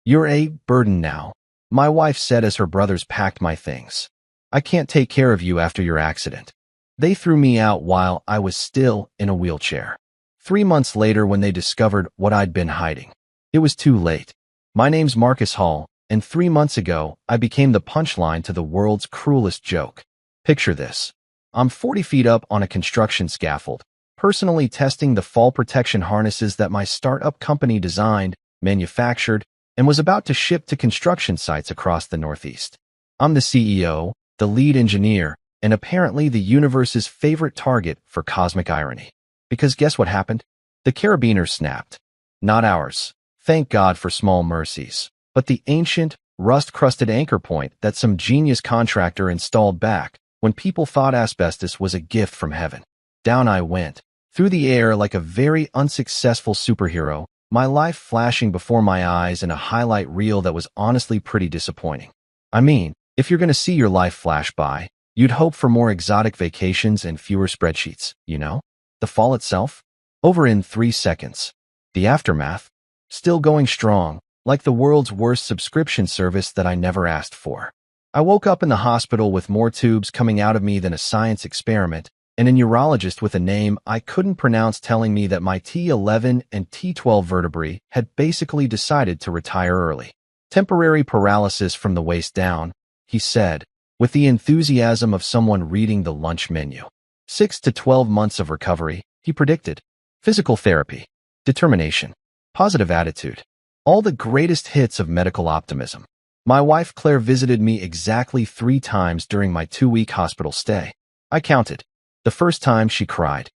"You're a burden now," my wife said as her brothers packed my things. "I can't take care of you after your accident." They threw me out while I was still in a wheelchair. 3 months later, when they discovered what I'd been hiding, it was too late. My name's Marcus Hall, and 3 months ago, I became the punchline to the world's cruelest joke. Picture this. I'm 40 feet up on a construction scaffold, personally testing the fall protection harnesses that my startup company designed, manufactured, and was about to ship to construction sites across the Northeast. I'm the CEO, the lead engineer, and apparently the universe's favorite target for cosmic irony. Because guess what happened? The carabiner snapped. Not ours. Thank God for small mercies. But the ancient, rust-crusted anchor point that some genius contractor installed back when people thought asbestos was a gift from heaven. Down I went, through the air like a very unsuccessful superhero, my life flashing before my eyes in a highlight reel that was honestly pretty disappointing. I mean, if you're going to see your life flash by, you'd hope for more exotic vacations and fewer spreadsheets, you know? The fall itself? Over in 3 seconds. The aftermath? Still going strong, like the world's worst subscription service that I never asked for. I woke up in the hospital with more tubes coming out of me than a science experiment, and a neurologist with a name I couldn't pronounce telling me that my T11 and T12 vertebrae had basically decided to retire early. Temporary paralysis from the waist down, he said, with the enthusiasm of someone reading the lunch menu. 6 to 12 months of recovery, he predicted. Physical therapy, determination, positive attitude, all the greatest hits of medical optimism. My wife Claire visited me exactly 3 times during my 2-week hospital stay. I counted. The first time she cried.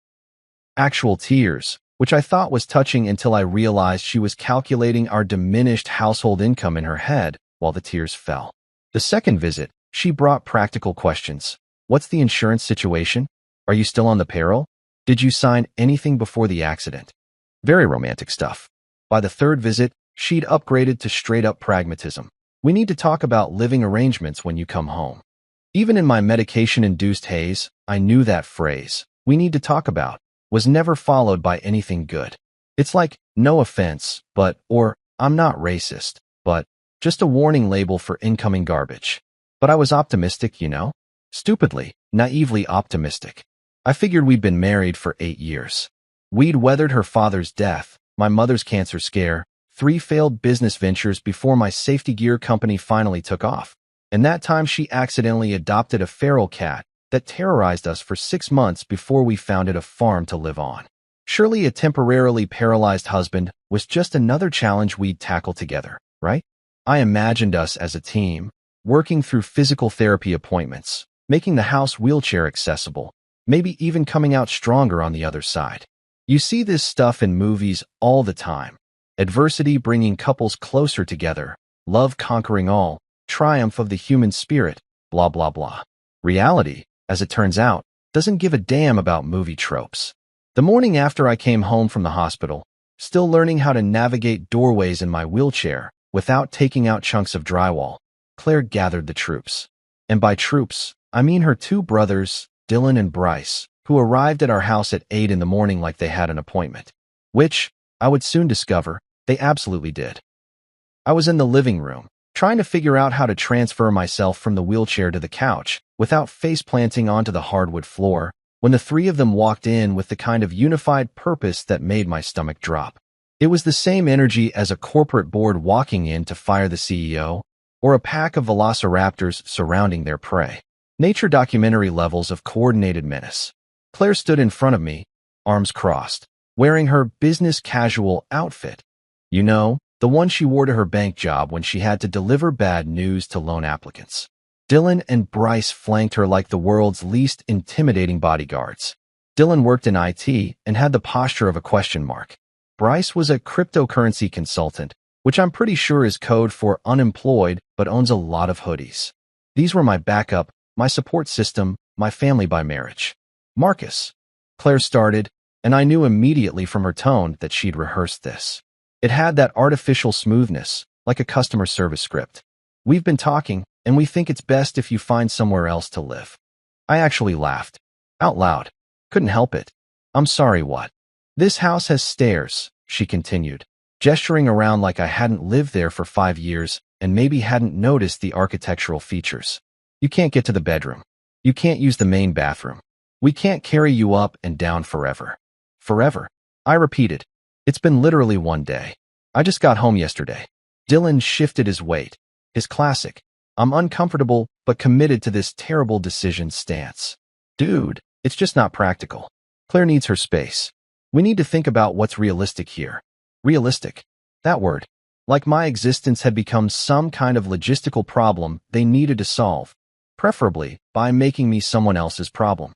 Actual tears, which I thought was touching until I realized she was calculating our diminished household income in her head while the tears fell. The second visit, she brought practical questions. What's the insurance situation? Are you still on the payroll? Did you sign anything before the accident? Very romantic stuff. By the third visit, she'd upgraded to straight-up pragmatism. We need to talk about living arrangements when you come home. Even in my medication-induced haze, I knew that phrase, "we need to talk about," was never followed by anything good. It's like, no offense, but, or, I'm not racist, but, just a warning label for incoming garbage. But I was optimistic, you know? Stupidly, naively optimistic. I figured we'd been married for 8 years. We'd weathered her father's death, my mother's cancer scare, 3 failed business ventures before my safety gear company finally took off. And that time she accidentally adopted a feral cat that terrorized us for 6 months before we founded a farm to live on. Surely a temporarily paralyzed husband was just another challenge we'd tackle together, right? I imagined us as a team, working through physical therapy appointments, making the house wheelchair accessible, maybe even coming out stronger on the other side. You see this stuff in movies all the time. Adversity bringing couples closer together, love conquering all, triumph of the human spirit, blah blah blah. Reality, as it turns out, doesn't give a damn about movie tropes. The morning after I came home from the hospital, still learning how to navigate doorways in my wheelchair without taking out chunks of drywall, Claire gathered the troops. And by troops, I mean her 2 brothers, Dylan and Bryce, who arrived at our house at 8 in the morning like they had an appointment. Which, I would soon discover, they absolutely did. I was in the living room, trying to figure out how to transfer myself from the wheelchair to the couch without face-planting onto the hardwood floor, when the 3 of them walked in with the kind of unified purpose that made my stomach drop. It was the same energy as a corporate board walking in to fire the CEO, or a pack of velociraptors surrounding their prey. Nature documentary levels of coordinated menace. Claire stood in front of me, arms crossed, wearing her business casual outfit. You know, the one she wore to her bank job when she had to deliver bad news to loan applicants. Dylan and Bryce flanked her like the world's least intimidating bodyguards. Dylan worked in IT and had the posture of a question mark. Bryce was a cryptocurrency consultant, which I'm pretty sure is code for unemployed but owns a lot of hoodies. These were my backup, my support system, my family by marriage. Marcus. Claire started, and I knew immediately from her tone that she'd rehearsed this. It had that artificial smoothness, like a customer service script. We've been talking, and we think it's best if you find somewhere else to live. I actually laughed. Out loud. Couldn't help it. I'm sorry, what? This house has stairs, she continued. gesturing around like I hadn't lived there for 5 years and maybe hadn't noticed the architectural features. You can't get to the bedroom. You can't use the main bathroom. We can't carry you up and down forever. Forever? I repeated. It's been literally one day. I just got home yesterday. Dylan shifted his weight. His classic, I'm uncomfortable but committed to this terrible decision stance. Dude, it's just not practical. Claire needs her space. We need to think about what's realistic here. Realistic. That word. Like my existence had become some kind of logistical problem they needed to solve, preferably by making me someone else's problem.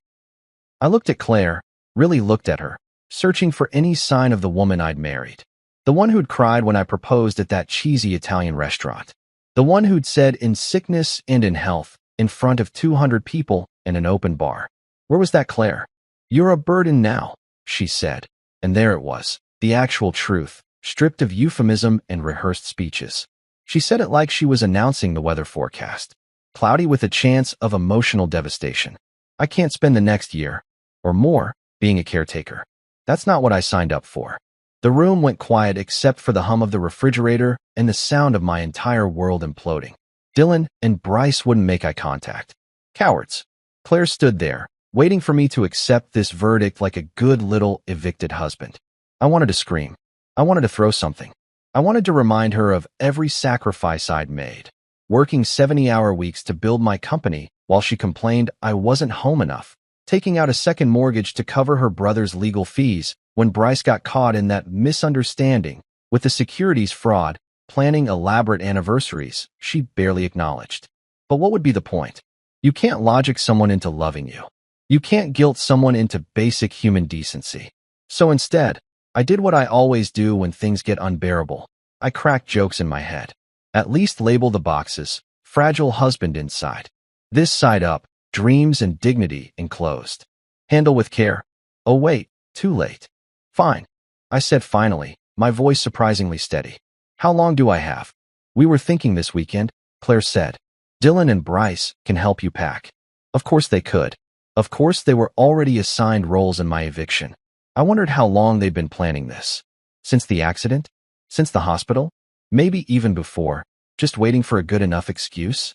I looked at Claire, really looked at her, searching for any sign of the woman I'd married. The one who'd cried when I proposed at that cheesy Italian restaurant. The one who'd said in sickness and in health, in front of 200 people in an open bar. Where was that Claire? You're a burden now, she said. And there it was, the actual truth, stripped of euphemism and rehearsed speeches. She said it like she was announcing the weather forecast. Cloudy with a chance of emotional devastation. I can't spend the next year, or more, being a caretaker. That's not what I signed up for. The room went quiet except for the hum of the refrigerator and the sound of my entire world imploding. Dylan and Bryce wouldn't make eye contact. Cowards. Claire stood there, waiting for me to accept this verdict like a good little evicted husband. I wanted to scream. I wanted to throw something. I wanted to remind her of every sacrifice I'd made. Working 70-hour weeks to build my company while she complained I wasn't home enough. Taking out a second mortgage to cover her brother's legal fees when Bryce got caught in that misunderstanding with the securities fraud, planning elaborate anniversaries she barely acknowledged. But what would be the point? You can't logic someone into loving you. You can't guilt someone into basic human decency. So instead, I did what I always do when things get unbearable. I cracked jokes in my head. At least label the boxes, fragile husband inside. This side up, dreams and dignity enclosed. Handle with care. Oh wait, too late. Fine. I said finally, my voice surprisingly steady. How long do I have? We were thinking this weekend, Claire said. Dylan and Bryce can help you pack. Of course they could. Of course they were already assigned roles in my eviction. I wondered how long they'd been planning this. Since the accident? Since the hospital? Maybe even before, just waiting for a good enough excuse?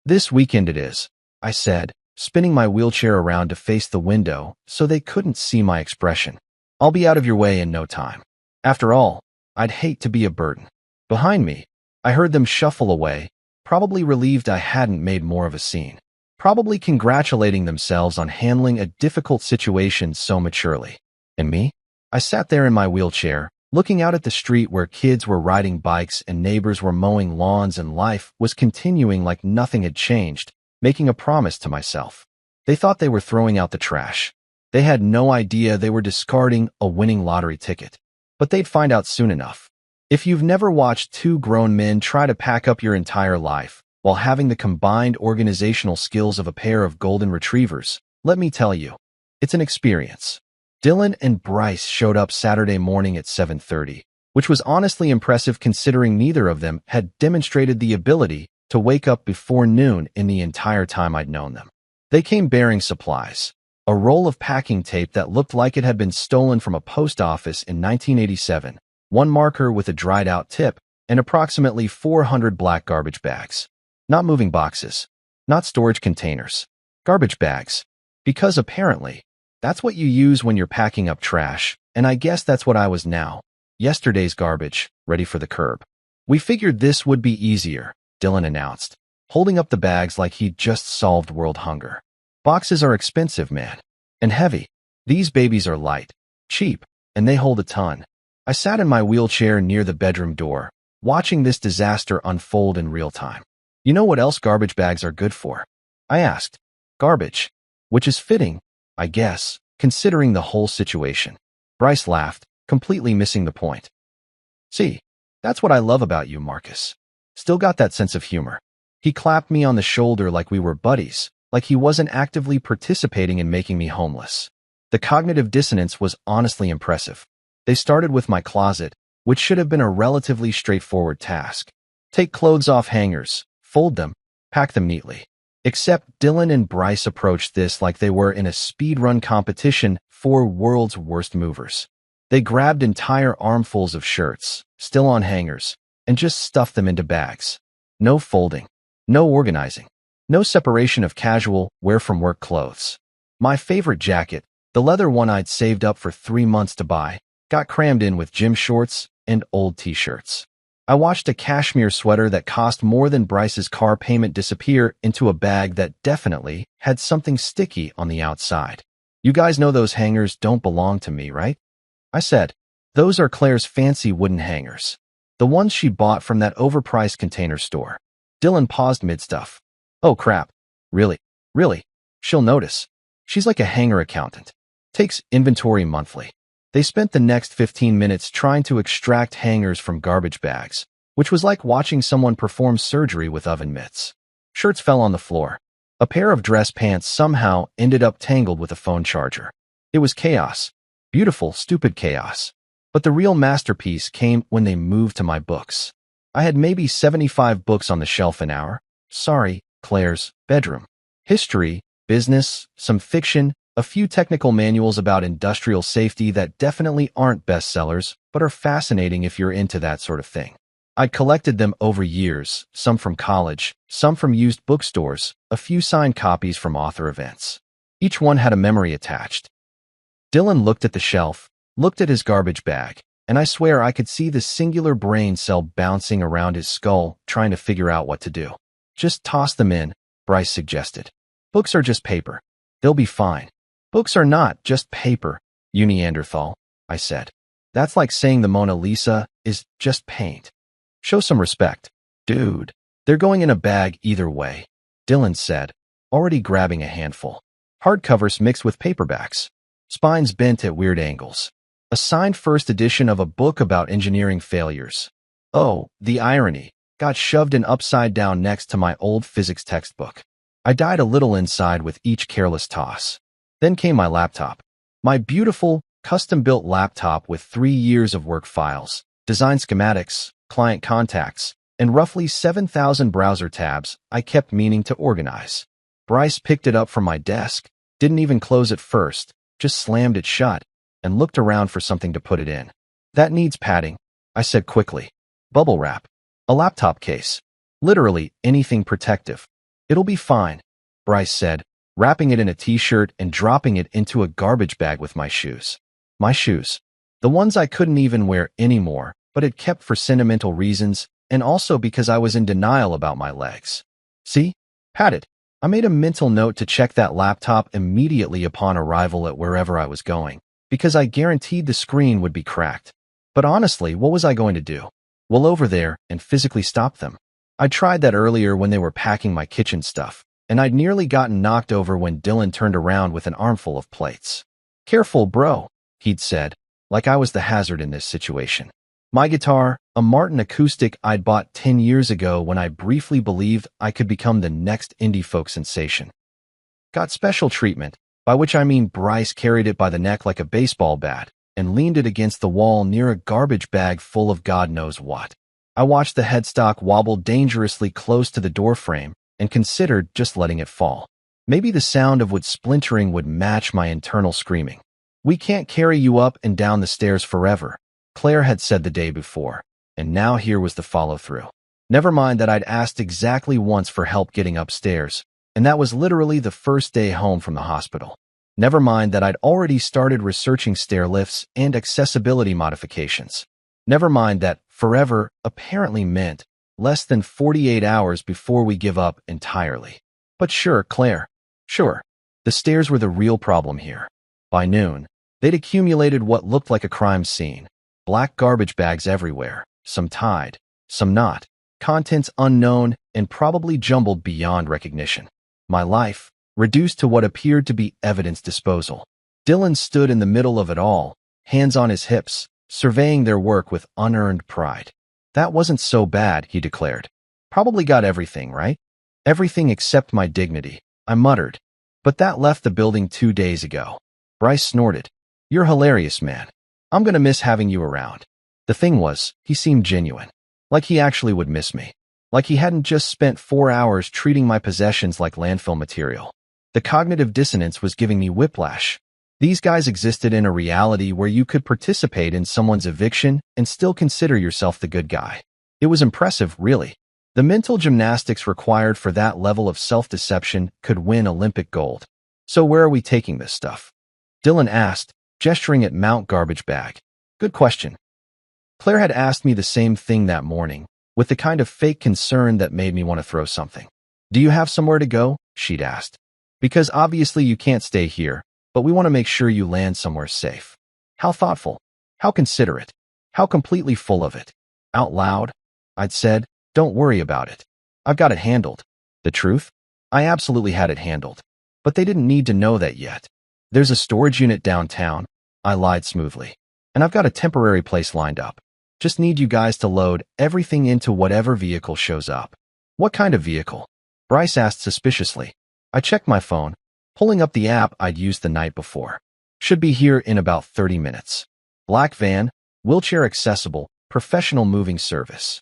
This weekend it is, I said, spinning my wheelchair around to face the window so they couldn't see my expression. I'll be out of your way in no time. After all, I'd hate to be a burden. Behind me, I heard them shuffle away, probably relieved I hadn't made more of a scene. Probably congratulating themselves on handling a difficult situation so maturely. And me? I sat there in my wheelchair, looking out at the street where kids were riding bikes and neighbors were mowing lawns and life was continuing like nothing had changed, making a promise to myself. They thought they were throwing out the trash. They had no idea they were discarding a winning lottery ticket. But they'd find out soon enough. If you've never watched two grown men try to pack up your entire life while having the combined organizational skills of a pair of golden retrievers, let me tell you, it's an experience. Dylan and Bryce showed up Saturday morning at 7:30, which was honestly impressive considering neither of them had demonstrated the ability to wake up before noon in the entire time I'd known them. They came bearing supplies. A roll of packing tape that looked like it had been stolen from a post office in 1987, one marker with a dried-out tip, and approximately 400 black garbage bags. Not moving boxes. Not storage containers. Garbage bags. Because apparently, that's what you use when you're packing up trash, and I guess that's what I was now. Yesterday's garbage, ready for the curb. We figured this would be easier, Dylan announced, holding up the bags like he'd just solved world hunger. Boxes are expensive, man. And heavy. These babies are light, cheap, and they hold a ton. I sat in my wheelchair near the bedroom door, watching this disaster unfold in real time. You know what else garbage bags are good for? I asked. Garbage. Which is fitting, I guess, considering the whole situation. Bryce laughed, completely missing the point. See, that's what I love about you, Marcus. Still got that sense of humor. He clapped me on the shoulder like we were buddies, like he wasn't actively participating in making me homeless. The cognitive dissonance was honestly impressive. They started with my closet, which should have been a relatively straightforward task. Take clothes off hangers, fold them, pack them neatly. Except Dylan and Bryce approached this like they were in a speedrun competition for world's worst movers. They grabbed entire armfuls of shirts, still on hangers, and just stuffed them into bags. No folding, no organizing, no separation of casual wear from work clothes. My favorite jacket, the leather one I'd saved up for 3 months to buy, got crammed in with gym shorts and old t-shirts. I watched a cashmere sweater that cost more than Bryce's car payment disappear into a bag that definitely had something sticky on the outside. You guys know those hangers don't belong to me, right? I said. Those are Claire's fancy wooden hangers. The ones she bought from that overpriced container store. Dylan paused mid-stuff. Oh crap. Really? Really? She'll notice. She's like a hanger accountant. Takes inventory monthly. They spent the next 15 minutes trying to extract hangers from garbage bags, which was like watching someone perform surgery with oven mitts. Shirts fell on the floor. A pair of dress pants somehow ended up tangled with a phone charger. It was chaos. Beautiful, stupid chaos. But the real masterpiece came when they moved to my books. I had maybe 75 books on the shelf an hour. Sorry, Claire's bedroom. History, business, some fiction, a few technical manuals about industrial safety that definitely aren't bestsellers, but are fascinating if you're into that sort of thing. I'd collected them over years, some from college, some from used bookstores, a few signed copies from author events. Each one had a memory attached. Dylan looked at the shelf, looked at his garbage bag, and I swear I could see the singular brain cell bouncing around his skull, trying to figure out what to do. Just toss them in, Bryce suggested. Books are just paper. They'll be fine. Books are not just paper, you Neanderthal, I said. That's like saying the Mona Lisa is just paint. Show some respect. Dude, they're going in a bag either way, Dylan said, already grabbing a handful. Hardcovers mixed with paperbacks. Spines bent at weird angles. A signed first edition of a book about engineering failures. Oh, the irony. Got shoved in upside down next to my old physics textbook. I died a little inside with each careless toss. Then came my laptop. My beautiful, custom-built laptop with 3 years of work files, design schematics, client contacts, and roughly 7,000 browser tabs I kept meaning to organize. Bryce picked it up from my desk, didn't even close it first, just slammed it shut, and looked around for something to put it in. That needs padding, I said quickly. Bubble wrap. A laptop case. Literally anything protective. It'll be fine, Bryce said, wrapping it in a t-shirt and dropping it into a garbage bag with my shoes. My shoes. The ones I couldn't even wear anymore, but had kept for sentimental reasons, and also because I was in denial about my legs. See? Padded. I made a mental note to check that laptop immediately upon arrival at wherever I was going, because I guaranteed the screen would be cracked. But honestly, what was I going to do? Well, over there and physically stop them. I tried that earlier when they were packing my kitchen stuff, and I'd nearly gotten knocked over when Dylan turned around with an armful of plates. Careful, bro, he'd said, like I was the hazard in this situation. My guitar, a Martin acoustic I'd bought 10 years ago when I briefly believed I could become the next indie folk sensation, got special treatment, by which I mean Bryce carried it by the neck like a baseball bat and leaned it against the wall near a garbage bag full of God knows what. I watched the headstock wobble dangerously close to the doorframe and considered just letting it fall. Maybe the sound of wood splintering would match my internal screaming. We can't carry you up and down the stairs forever, Claire had said the day before, and now here was the follow-through. Never mind that I'd asked exactly once for help getting upstairs, and that was literally the first day home from the hospital. Never mind that I'd already started researching stair lifts and accessibility modifications. Never mind that forever apparently meant less than 48 hours before we give up entirely. But sure, Claire. Sure. The stairs were the real problem here. By noon, they'd accumulated what looked like a crime scene. Black garbage bags everywhere, some tied, some not, contents unknown and probably jumbled beyond recognition. My life, reduced to what appeared to be evidence disposal. Dylan stood in the middle of it all, hands on his hips, surveying their work with unearned pride. That wasn't so bad, he declared. Probably got everything, right? Everything except my dignity, I muttered. But that left the building 2 days ago. Bryce snorted. You're hilarious, man. I'm gonna miss having you around. The thing was, he seemed genuine. Like he actually would miss me. Like he hadn't just spent 4 hours treating my possessions like landfill material. The cognitive dissonance was giving me whiplash. These guys existed in a reality where you could participate in someone's eviction and still consider yourself the good guy. It was impressive, really. The mental gymnastics required for that level of self-deception could win Olympic gold. So where are we taking this stuff? Dylan asked, gesturing at Mount Garbage Bag. Good question. Claire had asked me the same thing that morning, with the kind of fake concern that made me want to throw something. Do you have somewhere to go? She'd asked. Because obviously you can't stay here, but we want to make sure you land somewhere safe. How thoughtful. How considerate. How completely full of it. Out loud, I'd said, don't worry about it. I've got it handled. The truth? I absolutely had it handled. But they didn't need to know that yet. There's a storage unit downtown, I lied smoothly. And I've got a temporary place lined up. Just need you guys to load everything into whatever vehicle shows up. What kind of vehicle? Bryce asked suspiciously. I checked my phone, pulling up the app I'd used the night before. Should be here in about 30 minutes. Black van, wheelchair accessible, professional moving service.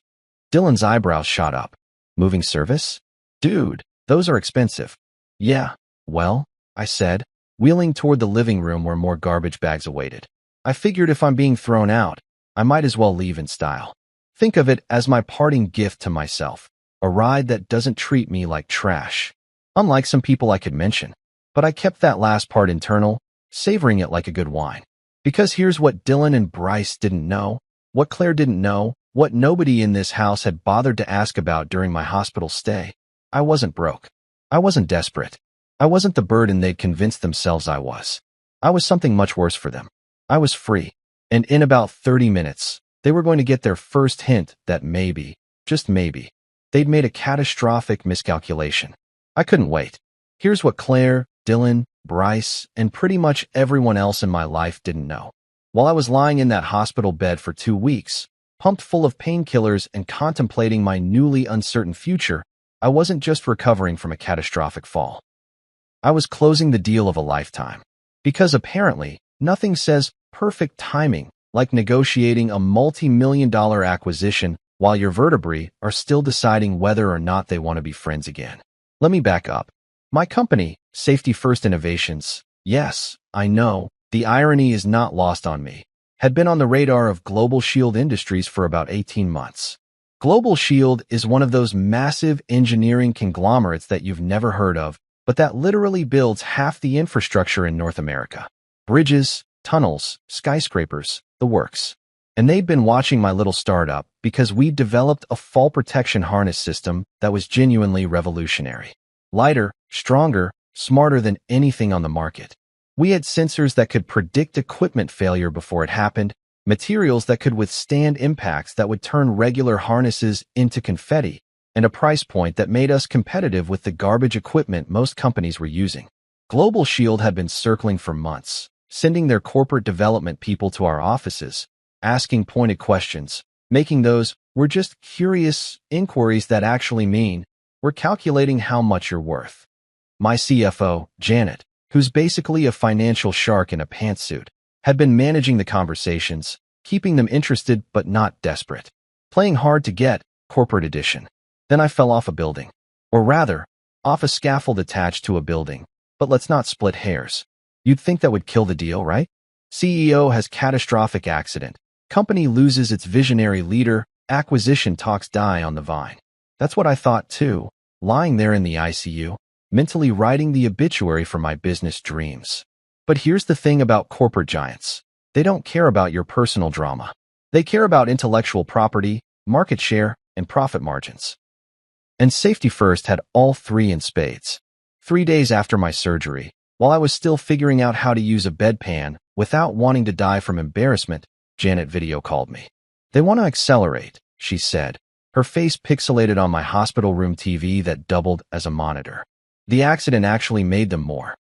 Dylan's eyebrows shot up. Moving service? Dude, those are expensive. Yeah, well, I said, wheeling toward the living room where more garbage bags awaited. I figured if I'm being thrown out, I might as well leave in style. Think of it as my parting gift to myself, a ride that doesn't treat me like trash. Unlike some people I could mention. But I kept that last part internal, savoring it like a good wine. Because here's what Dylan and Bryce didn't know, what Claire didn't know, what nobody in this house had bothered to ask about during my hospital stay. I wasn't broke. I wasn't desperate. I wasn't the burden they'd convinced themselves I was. I was something much worse for them. I was free. And in about 30 minutes, they were going to get their first hint that maybe, just maybe, they'd made a catastrophic miscalculation. I couldn't wait. Here's what Claire, Dylan, Bryce, and pretty much everyone else in my life didn't know. While I was lying in that hospital bed for 2 weeks, pumped full of painkillers and contemplating my newly uncertain future, I wasn't just recovering from a catastrophic fall. I was closing the deal of a lifetime. Because apparently, nothing says perfect timing like negotiating a multi-million-dollar acquisition while your vertebrae are still deciding whether or not they want to be friends again. Let me back up. My company, Safety First Innovations, yes, I know, the irony is not lost on me, had been on the radar of Global Shield Industries for about 18 months. Global Shield is one of those massive engineering conglomerates that you've never heard of, but that literally builds half the infrastructure in North America. Bridges, tunnels, skyscrapers, the works. And they'd been watching my little startup because we'd developed a fall protection harness system that was genuinely revolutionary. Lighter, stronger, smarter than anything on the market. We had sensors that could predict equipment failure before it happened, materials that could withstand impacts that would turn regular harnesses into confetti, and a price point that made us competitive with the garbage equipment most companies were using. Global Shield had been circling for months, sending their corporate development people to our offices, asking pointed questions, making those, "we're just curious," inquiries that actually mean, "we're calculating how much you're worth." My CFO, Janet, who's basically a financial shark in a pantsuit, had been managing the conversations, keeping them interested but not desperate. Playing hard to get, corporate edition. Then I fell off a building. Or rather, off a scaffold attached to a building. But let's not split hairs. You'd think that would kill the deal, right? CEO has catastrophic accident. Company loses its visionary leader, acquisition talks die on the vine. That's what I thought too, lying there in the ICU, mentally writing the obituary for my business dreams. But here's the thing about corporate giants. They don't care about your personal drama. They care about intellectual property, market share, and profit margins. And Safety First had all three in spades. 3 days after my surgery, while I was still figuring out how to use a bedpan without wanting to die from embarrassment, Janet video called me. "They want to accelerate," she said, her face pixelated on my hospital room TV that doubled as a monitor. "The accident actually made them more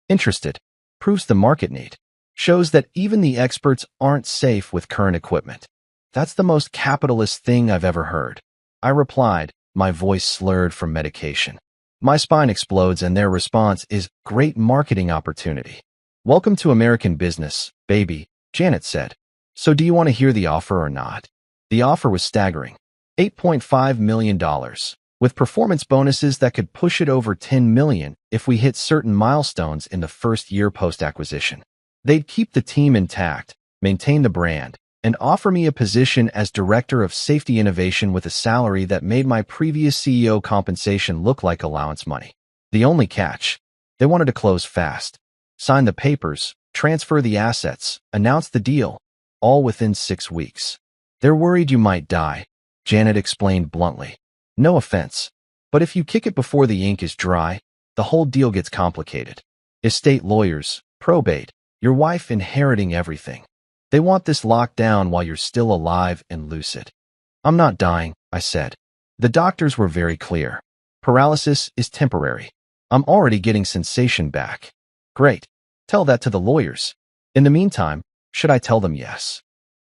interested. Proves the market need. Shows that even the experts aren't safe with current equipment. That's the most capitalist thing I've ever heard." I replied, my voice slurred from medication. My spine explodes and their response is, "Great marketing opportunity." "Welcome to American business, baby," Janet said. "So do you want to hear the offer or not?" The offer was staggering. $8.5 million, with performance bonuses that could push it over $10 million if we hit certain milestones in the first year post-acquisition. They'd keep the team intact, maintain the brand, and offer me a position as Director of Safety Innovation with a salary that made my previous CEO compensation look like allowance money. The only catch: they wanted to close fast. Sign the papers, transfer the assets, announce the deal, all within 6 weeks. They're worried you might die, Janet explained bluntly. No offense, but if you kick it before the ink is dry, the whole deal gets complicated. Estate lawyers, probate, your wife inheriting everything. They want this locked down while you're still alive and lucid. I'm not dying, I said. The doctors were very clear. Paralysis is temporary. I'm already getting sensation back. Great. Tell that to the lawyers. In the meantime, should I tell them yes?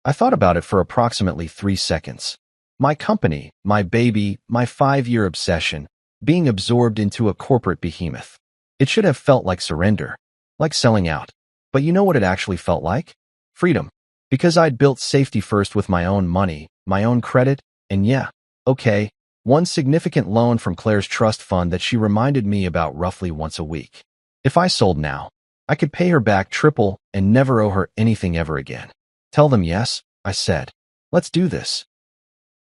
I thought about it for approximately 3 seconds. My company, my baby, my 5-year obsession, being absorbed into a corporate behemoth. It should have felt like surrender, like selling out. But you know what it actually felt like? Freedom. Because I'd built safety first with my own money, my own credit, and yeah, okay, one significant loan from Claire's trust fund that she reminded me about roughly once a week. If I sold now, I could pay her back triple and never owe her anything ever again. Tell them yes, I said. Let's do this.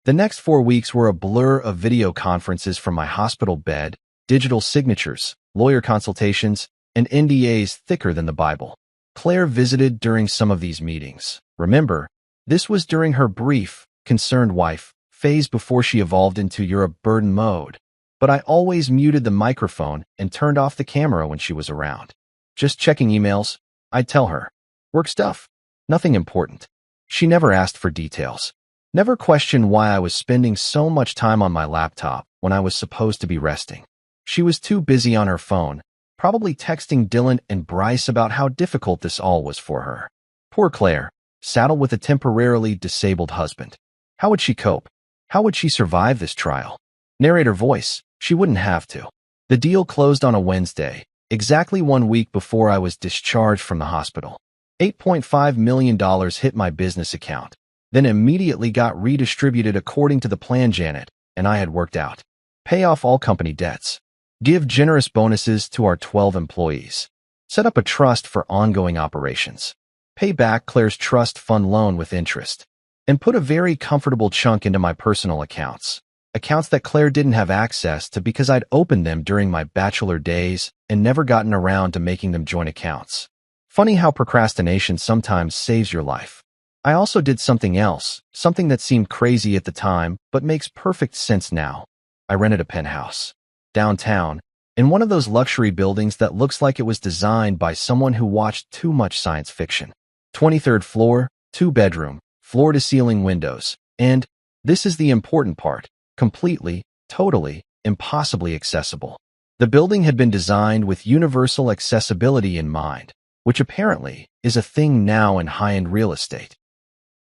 The next 4 weeks were a blur of video conferences from my hospital bed, digital signatures, lawyer consultations, and NDAs thicker than the Bible. Claire visited during some of these meetings. Remember, this was during her brief, concerned wife phase before she evolved into you're a burden mode. But I always muted the microphone and turned off the camera when she was around. Just checking emails, I'd tell her. Work stuff. Nothing important. She never asked for details. Never questioned why I was spending so much time on my laptop when I was supposed to be resting. She was too busy on her phone, probably texting Dylan and Bryce about how difficult this all was for her. Poor Claire, saddled with a temporarily disabled husband. How would she cope? How would she survive this trial? Narrator voice, she wouldn't have to. The deal closed on a Wednesday, exactly 1 week before I was discharged from the hospital. $8.5 million hit my business account, then immediately got redistributed according to the plan Janet and I had worked out. Pay off all company debts. Give generous bonuses to our 12 employees. Set up a trust for ongoing operations. Pay back Claire's trust fund loan with interest. And put a very comfortable chunk into my personal accounts. Accounts that Claire didn't have access to because I'd opened them during my bachelor days and never gotten around to making them joint accounts. Funny how procrastination sometimes saves your life. I also did something else, something that seemed crazy at the time, but makes perfect sense now. I rented a penthouse. Downtown, in one of those luxury buildings that looks like it was designed by someone who watched too much science fiction. 23rd floor, 2-bedroom, floor-to-ceiling windows, and, this is the important part, completely, totally, impossibly accessible. The building had been designed with universal accessibility in mind, which apparently is a thing now in high-end real estate.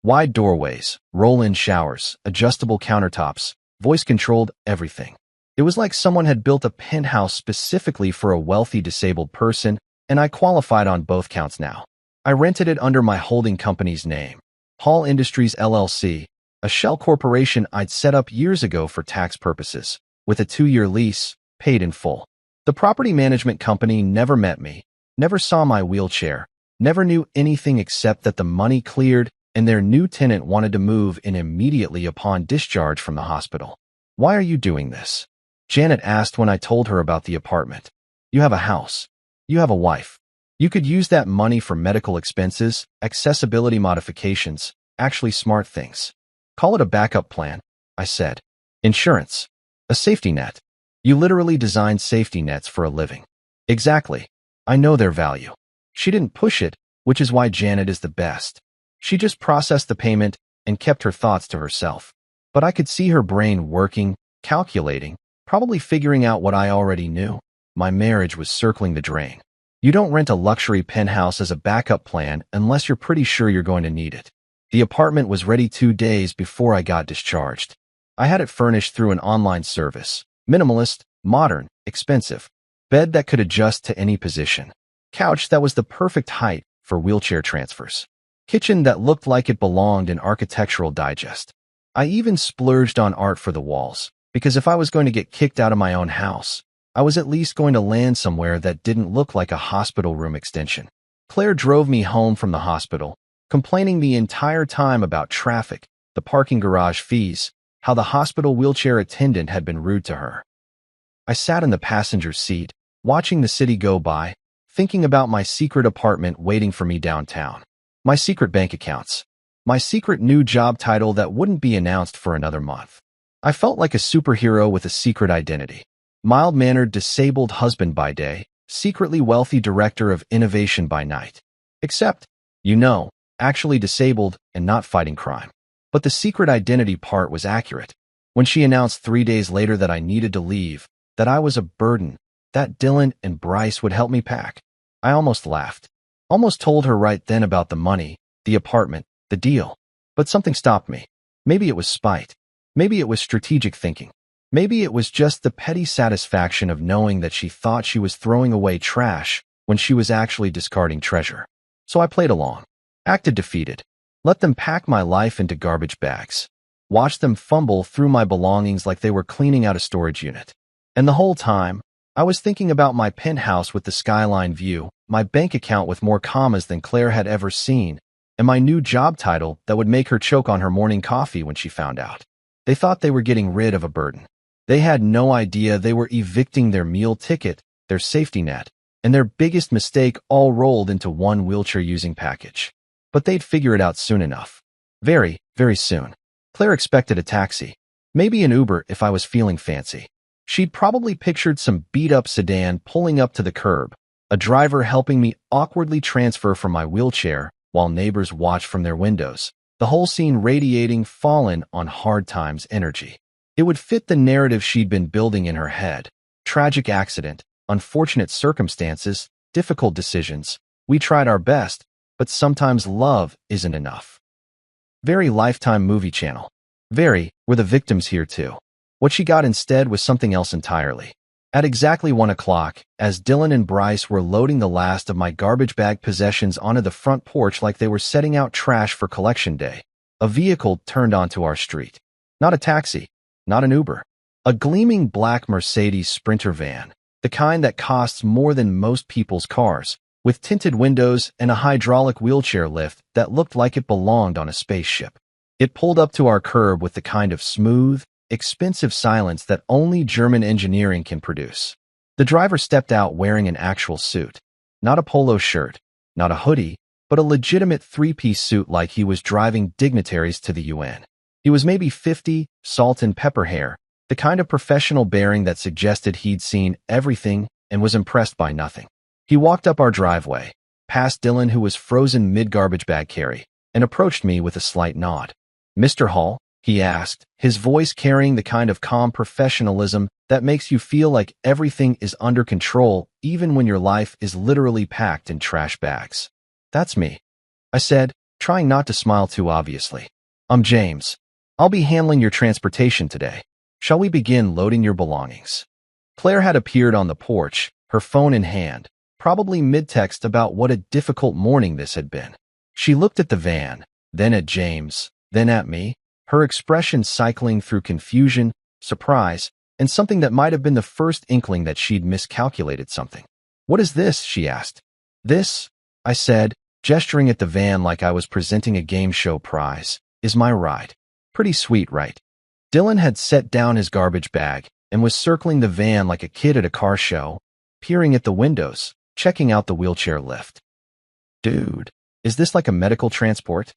Wide doorways, roll-in showers, adjustable countertops, voice-controlled everything. It was like someone had built a penthouse specifically for a wealthy disabled person, and I qualified on both counts now. I rented it under my holding company's name, Hall Industries LLC, a shell corporation I'd set up years ago for tax purposes, with a 2-year lease, paid in full. The property management company never met me, never saw my wheelchair, never knew anything except that the money cleared and their new tenant wanted to move in immediately upon discharge from the hospital. Why are you doing this? Janet asked when I told her about the apartment. You have a house. You have a wife. You could use that money for medical expenses, accessibility modifications, actually smart things. Call it a backup plan, I said. Insurance. A safety net. You literally design safety nets for a living. Exactly. I know their value. She didn't push it, which is why Janet is the best. She just processed the payment and kept her thoughts to herself. But I could see her brain working, calculating, probably figuring out what I already knew. My marriage was circling the drain. You don't rent a luxury penthouse as a backup plan unless you're pretty sure you're going to need it. The apartment was ready 2 days before I got discharged. I had it furnished through an online service. Minimalist, modern, expensive. Bed that could adjust to any position. Couch that was the perfect height for wheelchair transfers. Kitchen that looked like it belonged in Architectural Digest. I even splurged on art for the walls, because if I was going to get kicked out of my own house, I was at least going to land somewhere that didn't look like a hospital room extension. Claire drove me home from the hospital, complaining the entire time about traffic, the parking garage fees, how the hospital wheelchair attendant had been rude to her. I sat in the passenger seat, watching the city go by, thinking about my secret apartment waiting for me downtown, my secret bank accounts, my secret new job title that wouldn't be announced for another month. I felt like a superhero with a secret identity. Mild-mannered, disabled husband by day, secretly wealthy director of innovation by night. Except, actually disabled and not fighting crime. But the secret identity part was accurate. When she announced 3 days later that I needed to leave, that I was a burden, that Dylan and Bryce would help me pack, I almost laughed. Almost told her right then about the money, the apartment, the deal. But something stopped me. Maybe it was spite. Maybe it was strategic thinking. Maybe it was just the petty satisfaction of knowing that she thought she was throwing away trash when she was actually discarding treasure. So I played along, acted defeated, let them pack my life into garbage bags, watched them fumble through my belongings like they were cleaning out a storage unit. And the whole time, I was thinking about my penthouse with the skyline view, my bank account with more commas than Claire had ever seen, and my new job title that would make her choke on her morning coffee when she found out. They thought they were getting rid of a burden. They had no idea they were evicting their meal ticket, their safety net, and their biggest mistake all rolled into one wheelchair-using package. But they'd figure it out soon enough. Very, very soon. Claire expected a taxi. Maybe an Uber if I was feeling fancy. She'd probably pictured some beat-up sedan pulling up to the curb, a driver helping me awkwardly transfer from my wheelchair while neighbors watched from their windows, the whole scene radiating fallen on hard times energy. It would fit the narrative she'd been building in her head. Tragic accident, unfortunate circumstances, difficult decisions. We tried our best, but sometimes love isn't enough. Very Lifetime movie channel. Very, were the victims here too. What she got instead was something else entirely. At exactly 1 o'clock, as Dylan and Bryce were loading the last of my garbage bag possessions onto the front porch like they were setting out trash for collection day, a vehicle turned onto our street. Not a taxi. Not an Uber. A gleaming black Mercedes Sprinter van, the kind that costs more than most people's cars, with tinted windows and a hydraulic wheelchair lift that looked like it belonged on a spaceship. It pulled up to our curb with the kind of smooth, expensive silence that only German engineering can produce. The driver stepped out wearing an actual suit. Not a polo shirt, not a hoodie, but a legitimate three-piece suit like he was driving dignitaries to the UN. He was maybe 50, salt and pepper hair, the kind of professional bearing that suggested he'd seen everything and was impressed by nothing. He walked up our driveway, past Dylan who was frozen mid-garbage bag carry, and approached me with a slight nod. "Mr. Hall?" he asked, his voice carrying the kind of calm professionalism that makes you feel like everything is under control even when your life is literally packed in trash bags. "That's me," I said, trying not to smile too obviously. "I'm James. I'll be handling your transportation today. Shall we begin loading your belongings?" Claire had appeared on the porch, her phone in hand, probably mid-text about what a difficult morning this had been. She looked at the van, then at James, then at me, her expression cycling through confusion, surprise, and something that might have been the first inkling that she'd miscalculated something. "What is this?" she asked. "This," I said, gesturing at the van like I was presenting a game show prize, "is my ride. Pretty sweet, right?" Dylan had set down his garbage bag and was circling the van like a kid at a car show, peering at the windows, checking out the wheelchair lift. "Dude, is this like a medical transport?"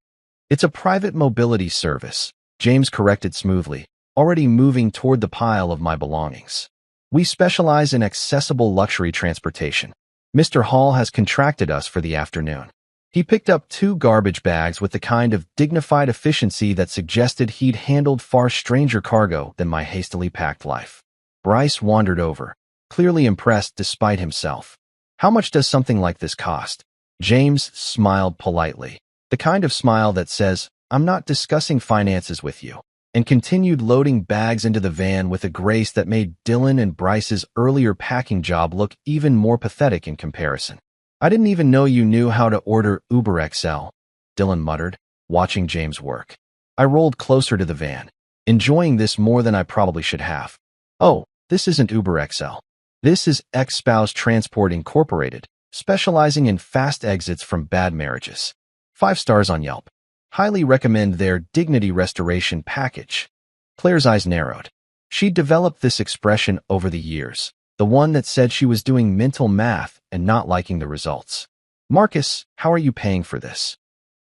"It's a private mobility service," James corrected smoothly, already moving toward the pile of my belongings. "We specialize in accessible luxury transportation. Mr. Hall has contracted us for the afternoon." He picked up 2 garbage bags with the kind of dignified efficiency that suggested he'd handled far stranger cargo than my hastily packed life. Bryce wandered over, clearly impressed despite himself. "How much does something like this cost?" James smiled politely, the kind of smile that says, "I'm not discussing finances with you," and continued loading bags into the van with a grace that made Dylan and Bryce's earlier packing job look even more pathetic in comparison. "I didn't even know you knew how to order Uber XL," Dylan muttered, watching James work. I rolled closer to the van, enjoying this more than I probably should have. "Oh, this isn't Uber XL. This is X-Spouse Transport Incorporated," specializing in fast exits from bad marriages. 5 stars on Yelp. Highly recommend their dignity restoration package. Claire's eyes narrowed. She'd developed this expression over the years, the one that said she was doing mental math and not liking the results. Marcus, how are you paying for this?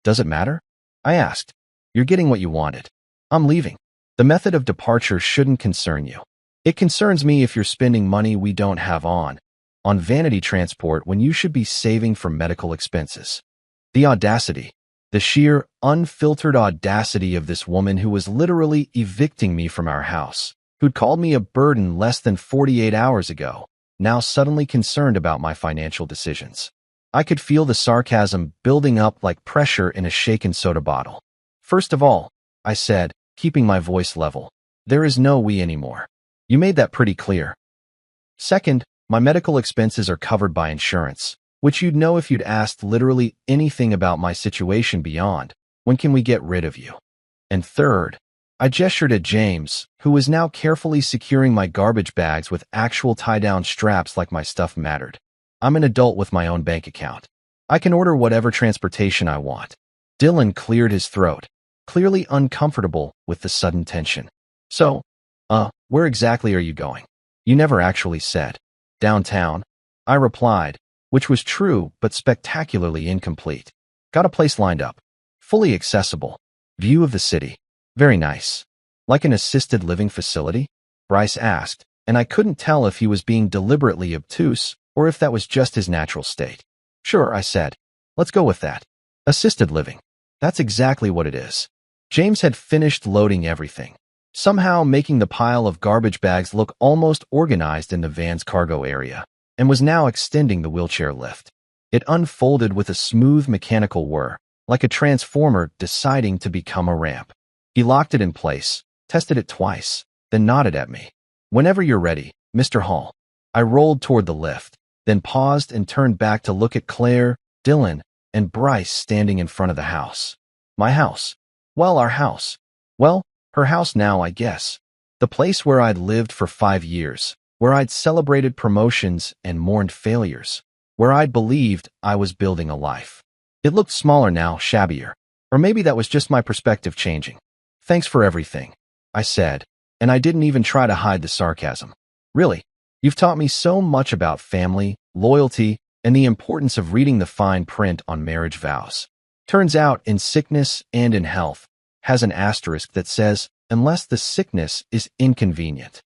Does it matter? I asked. You're getting what you wanted. I'm leaving. The method of departure shouldn't concern you. It concerns me if you're spending money we don't have on vanity transport when you should be saving for medical expenses. The audacity, the sheer, unfiltered audacity of this woman who was literally evicting me from our house, who'd called me a burden less than 48 hours ago, now suddenly concerned about my financial decisions. I could feel the sarcasm building up like pressure in a shaken soda bottle. First of all, I said, keeping my voice level, there is no we anymore. You made that pretty clear. Second, my medical expenses are covered by insurance, which you'd know if you'd asked literally anything about my situation beyond, when can we get rid of you? And third, I gestured at James, who was now carefully securing my garbage bags with actual tie-down straps like my stuff mattered. I'm an adult with my own bank account. I can order whatever transportation I want. Dylan cleared his throat, clearly uncomfortable with the sudden tension. So, where exactly are you going? You never actually said. Downtown, I replied, which was true but spectacularly incomplete. Got a place lined up. Fully accessible. View of the city. Very nice. Like an assisted living facility? Bryce asked, and I couldn't tell if he was being deliberately obtuse or if that was just his natural state. Sure, I said. Let's go with that. Assisted living. That's exactly what it is. James had finished loading everything, somehow making the pile of garbage bags look almost organized in the van's cargo area, and was now extending the wheelchair lift. It unfolded with a smooth mechanical whir, like a transformer deciding to become a ramp. He locked it in place, tested it twice, then nodded at me. Whenever you're ready, Mr. Hall. I rolled toward the lift, then paused and turned back to look at Claire, Dylan, and Bryce standing in front of the house. My house. Well, our house. Well, her house now, I guess. The place where I'd lived for 5 years, where I'd celebrated promotions and mourned failures, where I'd believed I was building a life. It looked smaller now, shabbier. Or maybe that was just my perspective changing. Thanks for everything, I said, and I didn't even try to hide the sarcasm. Really, you've taught me so much about family, loyalty, and the importance of reading the fine print on marriage vows. Turns out, in sickness and in health, has an asterisk that says, unless the sickness is inconvenient.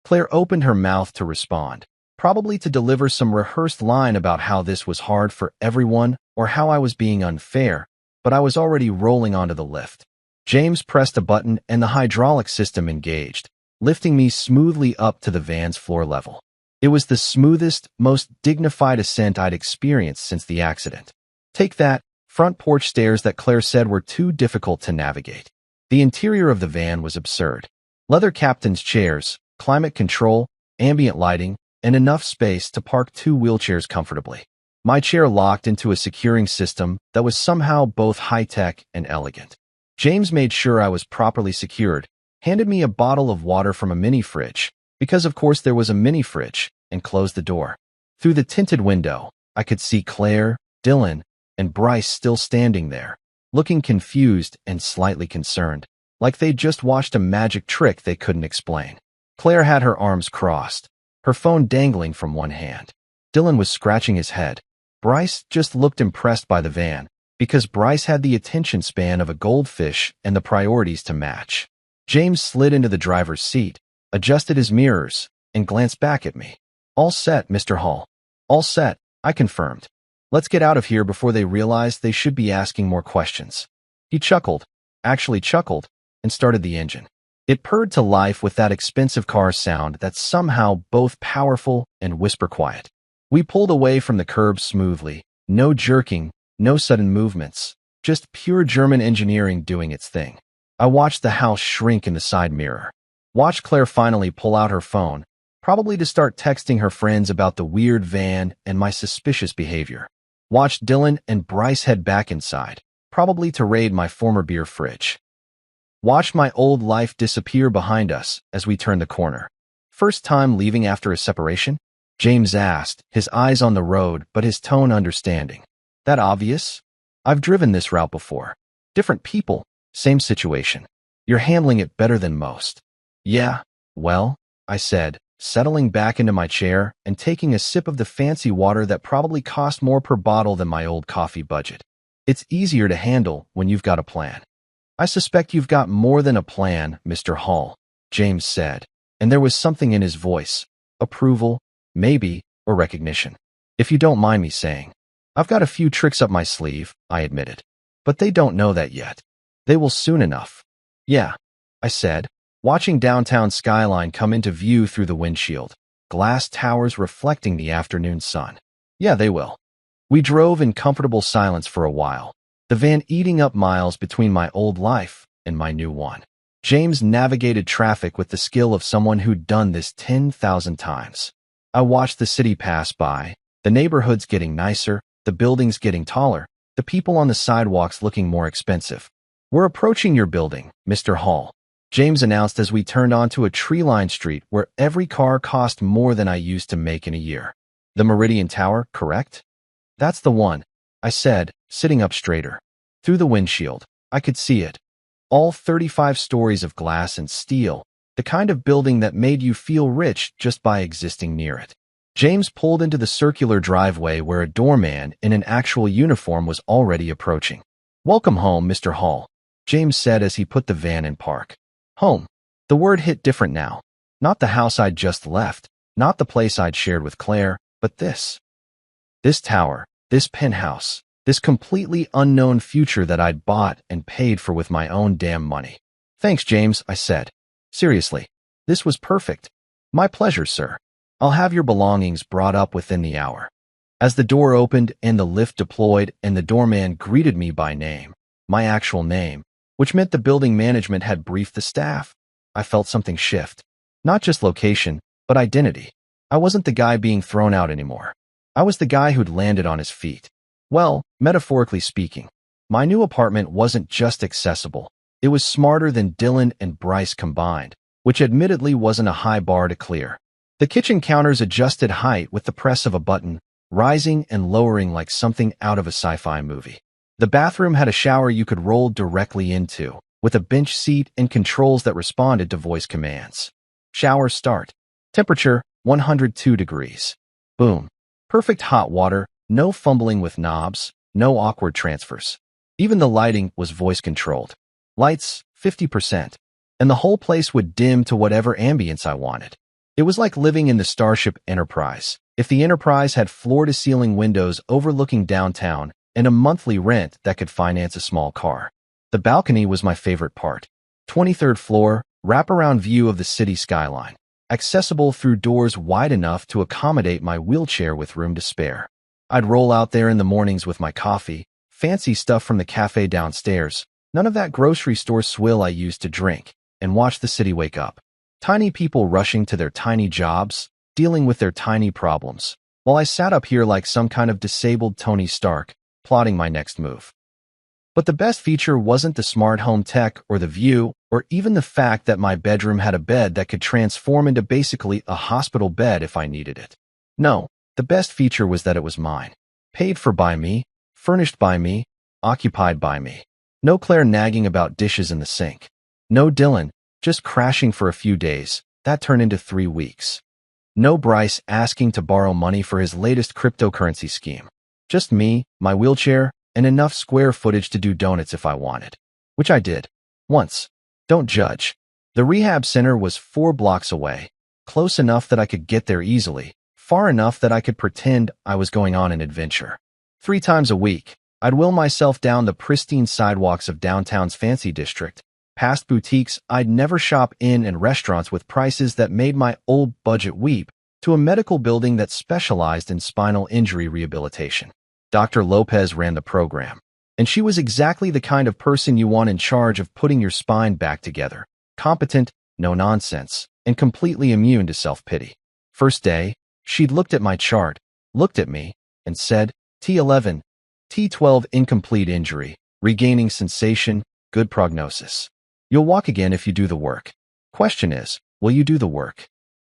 Claire opened her mouth to respond, probably to deliver some rehearsed line about how this was hard for everyone or how I was being unfair, but I was already rolling onto the lift. James pressed a button and the hydraulic system engaged, lifting me smoothly up to the van's floor level. It was the smoothest, most dignified ascent I'd experienced since the accident. Take that, front porch stairs that Claire said were too difficult to navigate. The interior of the van was absurd. Leather captain's chairs, climate control, ambient lighting, and enough space to park 2 wheelchairs comfortably. My chair locked into a securing system that was somehow both high-tech and elegant. James made sure I was properly secured, handed me a bottle of water from a mini fridge, because of course there was a mini fridge, and closed the door. Through the tinted window, I could see Claire, Dylan, and Bryce still standing there, looking confused and slightly concerned, like they'd just watched a magic trick they couldn't explain. Claire had her arms crossed, her phone dangling from one hand. Dylan was scratching his head. Bryce just looked impressed by the van, because Bryce had the attention span of a goldfish and the priorities to match. James slid into the driver's seat, adjusted his mirrors, and glanced back at me. All set, Mr. Hall. All set, I confirmed. Let's get out of here before they realize they should be asking more questions. He chuckled, actually chuckled, and started the engine. It purred to life with that expensive car sound that's somehow both powerful and whisper quiet. We pulled away from the curb smoothly, no jerking, no sudden movements, just pure German engineering doing its thing. I watched the house shrink in the side mirror. Watched Claire finally pull out her phone, probably to start texting her friends about the weird van and my suspicious behavior. Watched Dylan and Bryce head back inside, probably to raid my former beer fridge. Watched my old life disappear behind us as we turned the corner. First time leaving after a separation? James asked, his eyes on the road but his tone understanding. That obvious? I've driven this route before. Different people, same situation. You're handling it better than most. Yeah, well, I said, settling back into my chair and taking a sip of the fancy water that probably cost more per bottle than my old coffee budget. It's easier to handle when you've got a plan. I suspect you've got more than a plan, Mr. Hall, James said, and there was something in his voice, approval, maybe, or recognition. If you don't mind me saying, I've got a few tricks up my sleeve, I admitted. But they don't know that yet. They will soon enough. Yeah, I said, watching downtown skyline come into view through the windshield, glass towers reflecting the afternoon sun. Yeah, they will. We drove in comfortable silence for a while, the van eating up miles between my old life and my new one. James navigated traffic with the skill of someone who'd done this 10,000 times. I watched the city pass by, the neighborhoods getting nicer, the buildings getting taller, the people on the sidewalks looking more expensive. We're approaching your building, Mr. Hall, James announced as we turned onto a tree-lined street where every car cost more than I used to make in a year. The Meridian Tower, correct? That's the one, I said, sitting up straighter. Through the windshield, I could see it. All 35 stories of glass and steel, the kind of building that made you feel rich just by existing near it. James pulled into the circular driveway where a doorman in an actual uniform was already approaching. Welcome home, Mr. Hall, James said as he put the van in park. Home. The word hit different now. Not the house I'd just left, not the place I'd shared with Claire, but this. This tower, this penthouse, this completely unknown future that I'd bought and paid for with my own damn money. Thanks, James, I said. Seriously, this was perfect. My pleasure, sir. I'll have your belongings brought up within the hour. As the door opened and the lift deployed and the doorman greeted me by name, my actual name, which meant the building management had briefed the staff, I felt something shift. Not just location, but identity. I wasn't the guy being thrown out anymore. I was the guy who'd landed on his feet. Well, metaphorically speaking, my new apartment wasn't just accessible. It was smarter than Dylan and Bryce combined, which admittedly wasn't a high bar to clear. The kitchen counters adjusted height with the press of a button, rising and lowering like something out of a sci-fi movie. The bathroom had a shower you could roll directly into, with a bench seat and controls that responded to voice commands. Shower start. Temperature, 102 degrees. Boom. Perfect hot water, no fumbling with knobs, no awkward transfers. Even the lighting was voice-controlled. Lights, 50%. And the whole place would dim to whatever ambience I wanted. It was like living in the Starship Enterprise, if the Enterprise had floor-to-ceiling windows overlooking downtown and a monthly rent that could finance a small car. The balcony was my favorite part. 23rd floor, wraparound view of the city skyline, accessible through doors wide enough to accommodate my wheelchair with room to spare. I'd roll out there in the mornings with my coffee, fancy stuff from the cafe downstairs, none of that grocery store swill I used to drink, and watch the city wake up. Tiny people rushing to their tiny jobs, dealing with their tiny problems, while I sat up here like some kind of disabled Tony Stark, plotting my next move. But the best feature wasn't the smart home tech or the view, or even the fact that my bedroom had a bed that could transform into basically a hospital bed if I needed it. No, the best feature was that it was mine. Paid for by me, furnished by me, occupied by me. No Claire nagging about dishes in the sink. No Dylan, just crashing for a few days, that turned into 3 weeks. No Bryce asking to borrow money for his latest cryptocurrency scheme. Just me, my wheelchair, and enough square footage to do donuts if I wanted. Which I did. Once. Don't judge. The rehab center was 4 blocks away, close enough that I could get there easily, far enough that I could pretend I was going on an adventure. 3 times a week, I'd will myself down the pristine sidewalks of downtown's fancy district, past boutiques I'd never shop in and restaurants with prices that made my old budget weep, to a medical building that specialized in spinal injury rehabilitation. Dr. Lopez ran the program, and she was exactly the kind of person you want in charge of putting your spine back together, competent, no nonsense, and completely immune to self-pity. First day, she'd looked at my chart, looked at me, and said, T11, T12 incomplete injury, regaining sensation, good prognosis. You'll walk again if you do the work. Question is, will you do the work?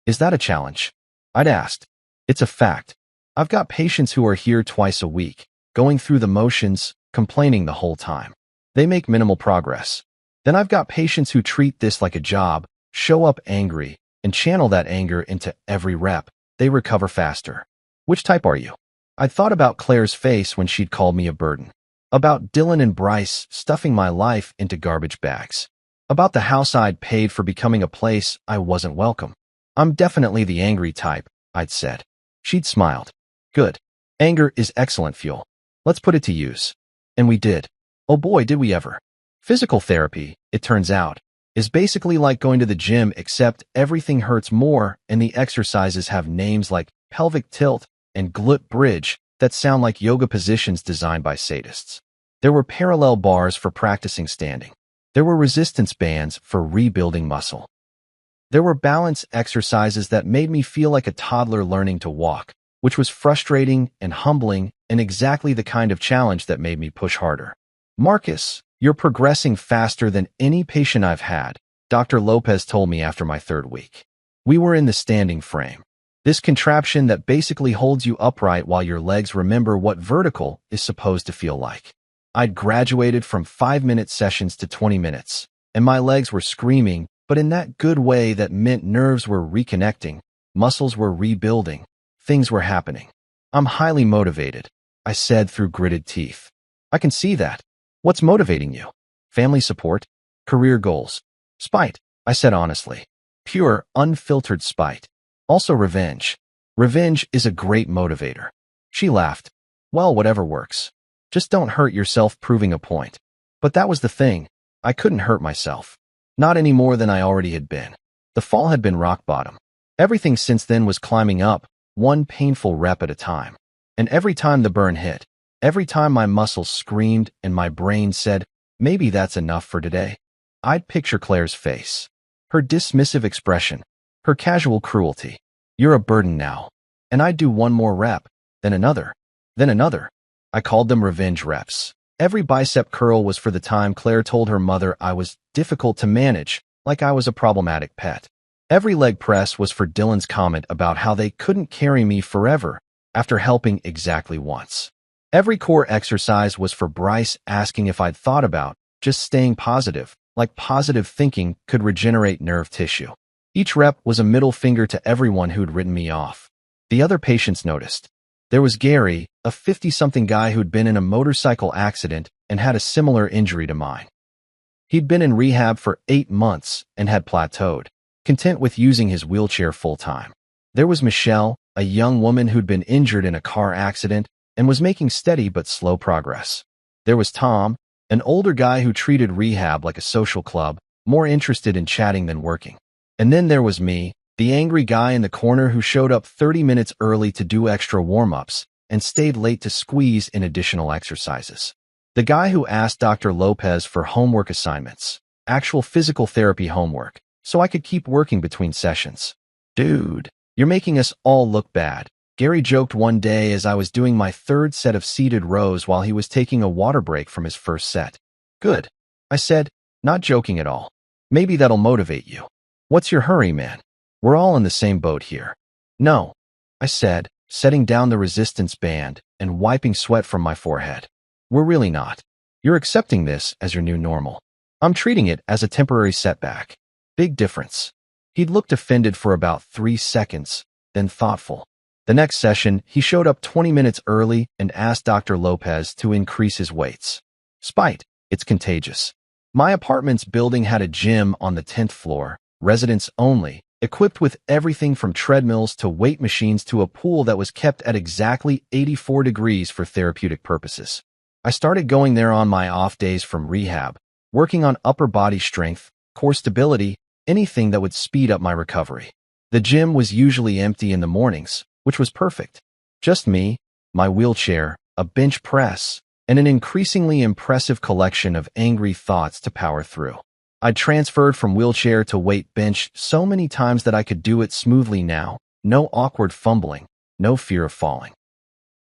Is that a challenge? I'd asked. It's a fact. I've got patients who are here twice a week, going through the motions, complaining the whole time. They make minimal progress. Then I've got patients who treat this like a job, show up angry, and channel that anger into every rep. They recover faster. Which type are you? I'd thought about Claire's face when she'd called me a burden. About Dylan and Bryce stuffing my life into garbage bags. About the house I'd paid for becoming a place I wasn't welcome. I'm definitely the angry type, I'd said. She'd smiled. Good. Anger is excellent fuel. Let's put it to use. And we did. Oh boy, did we ever. Physical therapy, it turns out, is basically like going to the gym except everything hurts more and the exercises have names like pelvic tilt and glute bridge that sound like yoga positions designed by sadists. There were parallel bars for practicing standing. There were resistance bands for rebuilding muscle. There were balance exercises that made me feel like a toddler learning to walk, which was frustrating and humbling and exactly the kind of challenge that made me push harder. Marcus, you're progressing faster than any patient I've had, Dr. Lopez told me after my third week. We were in the standing frame. This contraption that basically holds you upright while your legs remember what vertical is supposed to feel like. I'd graduated from 5-minute sessions to 20 minutes, and my legs were screaming, but in that good way that meant nerves were reconnecting, muscles were rebuilding, things were happening. I'm highly motivated, I said through gritted teeth. I can see that. What's motivating you? Family support? Career goals? Spite, I said honestly. Pure, unfiltered spite. Also revenge. Revenge is a great motivator. She laughed. Well, whatever works. Just don't hurt yourself proving a point. But that was the thing. I couldn't hurt myself. Not any more than I already had been. The fall had been rock bottom. Everything since then was climbing up, one painful rep at a time. And every time the burn hit, every time my muscles screamed and my brain said, maybe that's enough for today, I'd picture Claire's face. Her dismissive expression. Her casual cruelty. You're a burden now. And I'd do one more rep, then another, then another. I called them revenge reps. Every bicep curl was for the time Claire told her mother I was difficult to manage, like I was a problematic pet. Every leg press was for Dylan's comment about how they couldn't carry me forever after helping exactly once. Every core exercise was for Bryce asking if I'd thought about just staying positive, like positive thinking could regenerate nerve tissue. Each rep was a middle finger to everyone who'd written me off. The other patients noticed. There was Gary, a 50-something guy who'd been in a motorcycle accident and had a similar injury to mine. He'd been in rehab for 8 months and had plateaued, content with using his wheelchair full-time. There was Michelle, a young woman who'd been injured in a car accident and was making steady but slow progress. There was Tom, an older guy who treated rehab like a social club, more interested in chatting than working. And then there was me, the angry guy in the corner who showed up 30 minutes early to do extra warm-ups and stayed late to squeeze in additional exercises. The guy who asked Dr. Lopez for homework assignments, actual physical therapy homework, so I could keep working between sessions. Dude, you're making us all look bad, Gary joked one day as I was doing my third set of seated rows while he was taking a water break from his first set. Good, I said, not joking at all. Maybe that'll motivate you. What's your hurry, man? We're all in the same boat here. No, I said, setting down the resistance band and wiping sweat from my forehead. We're really not. You're accepting this as your new normal. I'm treating it as a temporary setback. Big difference. He'd looked offended for about 3 seconds, then thoughtful. The next session, he showed up 20 minutes early and asked Dr. Lopez to increase his weights. Spite, it's contagious. My apartment's building had a gym on the 10th floor, residents only, equipped with everything from treadmills to weight machines to a pool that was kept at exactly 84 degrees for therapeutic purposes. I started going there on my off days from rehab, working on upper body strength, core stability, anything that would speed up my recovery. The gym was usually empty in the mornings, which was perfect. Just me, my wheelchair, a bench press, and an increasingly impressive collection of angry thoughts to power through. I'd transferred from wheelchair to weight bench so many times that I could do it smoothly now, no awkward fumbling, no fear of falling.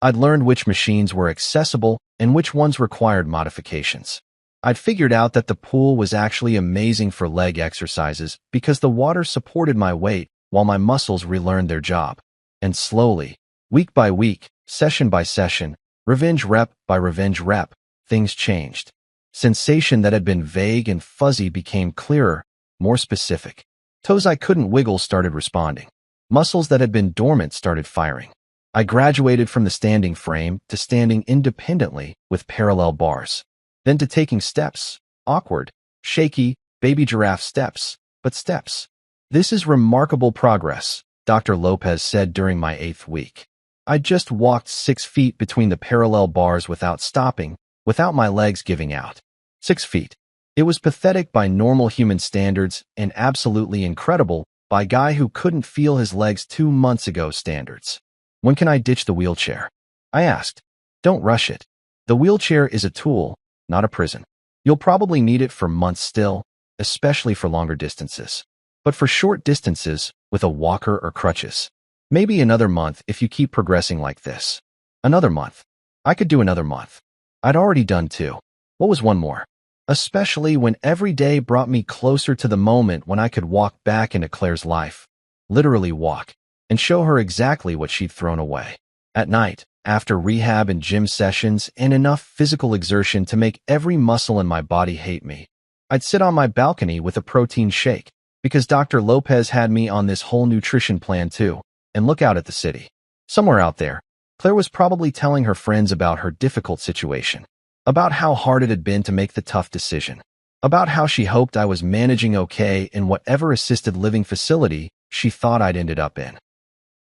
I'd learned which machines were accessible and which ones required modifications. I'd figured out that the pool was actually amazing for leg exercises because the water supported my weight while my muscles relearned their job. And slowly, week by week, session by session, revenge rep by revenge rep, things changed. Sensation that had been vague and fuzzy became clearer, more specific. Toes I couldn't wiggle started responding. Muscles that had been dormant started firing. I graduated from the standing frame to standing independently with parallel bars. Then to taking steps, awkward, shaky, baby giraffe steps, but steps. This is remarkable progress, Dr. Lopez said during my 8th week. I just walked 6 feet between the parallel bars without stopping, without my legs giving out. 6 feet. It was pathetic by normal human standards and absolutely incredible by a guy who couldn't feel his legs 2 months ago standards. When can I ditch the wheelchair? I asked. Don't rush it. The wheelchair is a tool, not a prison. You'll probably need it for months still, especially for longer distances. But for short distances, with a walker or crutches, maybe another month if you keep progressing like this. Another month. I could do another month. I'd already done 2. What was one more? Especially when every day brought me closer to the moment when I could walk back into Claire's life. Literally walk. And show her exactly what she'd thrown away. At night, after rehab and gym sessions and enough physical exertion to make every muscle in my body hate me, I'd sit on my balcony with a protein shake, because Dr. Lopez had me on this whole nutrition plan too, and look out at the city. Somewhere out there, Claire was probably telling her friends about her difficult situation, about how hard it had been to make the tough decision, about how she hoped I was managing okay in whatever assisted living facility she thought I'd ended up in.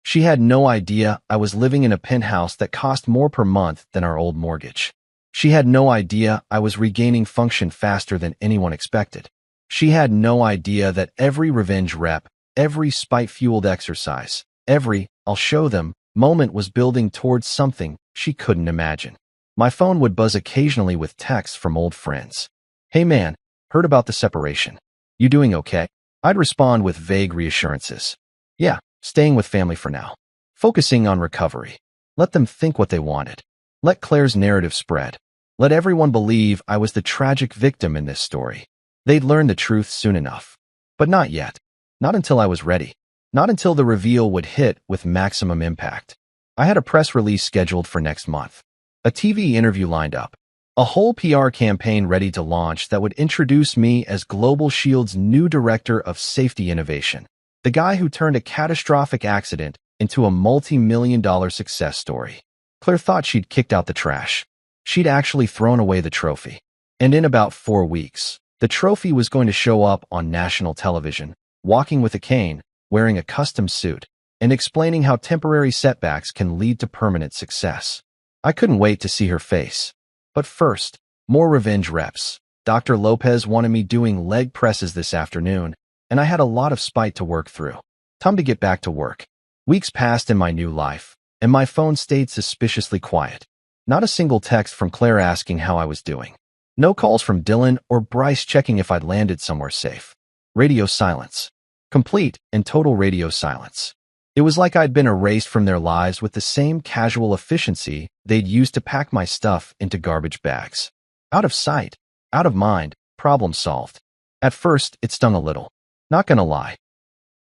She had no idea I was living in a penthouse that cost more per month than our old mortgage. She had no idea I was regaining function faster than anyone expected. She had no idea that every revenge rep, every spite-fueled exercise, every "I'll show them" moment was building towards something she couldn't imagine. My phone would buzz occasionally with texts from old friends. Hey man, heard about the separation. You doing okay? I'd respond with vague reassurances. Yeah. Staying with family for now. Focusing on recovery. Let them think what they wanted. Let Claire's narrative spread. Let everyone believe I was the tragic victim in this story. They'd learn the truth soon enough. But not yet. Not until I was ready. Not until the reveal would hit with maximum impact. I had a press release scheduled for next month. A TV interview lined up. A whole PR campaign ready to launch that would introduce me as Global Shield's new Director of Safety Innovation. The guy who turned a catastrophic accident into a multi-million-dollar success story. Claire thought she'd kicked out the trash. She'd actually thrown away the trophy. And in about 4 weeks, the trophy was going to show up on national television, walking with a cane, wearing a custom suit, and explaining how temporary setbacks can lead to permanent success. I couldn't wait to see her face. But first, more revenge reps. Dr. Lopez wanted me doing leg presses this afternoon, and I had a lot of spite to work through. Time to get back to work. Weeks passed in my new life, and my phone stayed suspiciously quiet. Not a single text from Claire asking how I was doing. No calls from Dylan or Bryce checking if I'd landed somewhere safe. Radio silence. Complete and total radio silence. It was like I'd been erased from their lives with the same casual efficiency they'd used to pack my stuff into garbage bags. Out of sight, out of mind, problem solved. At first, it stung a little. Not gonna lie.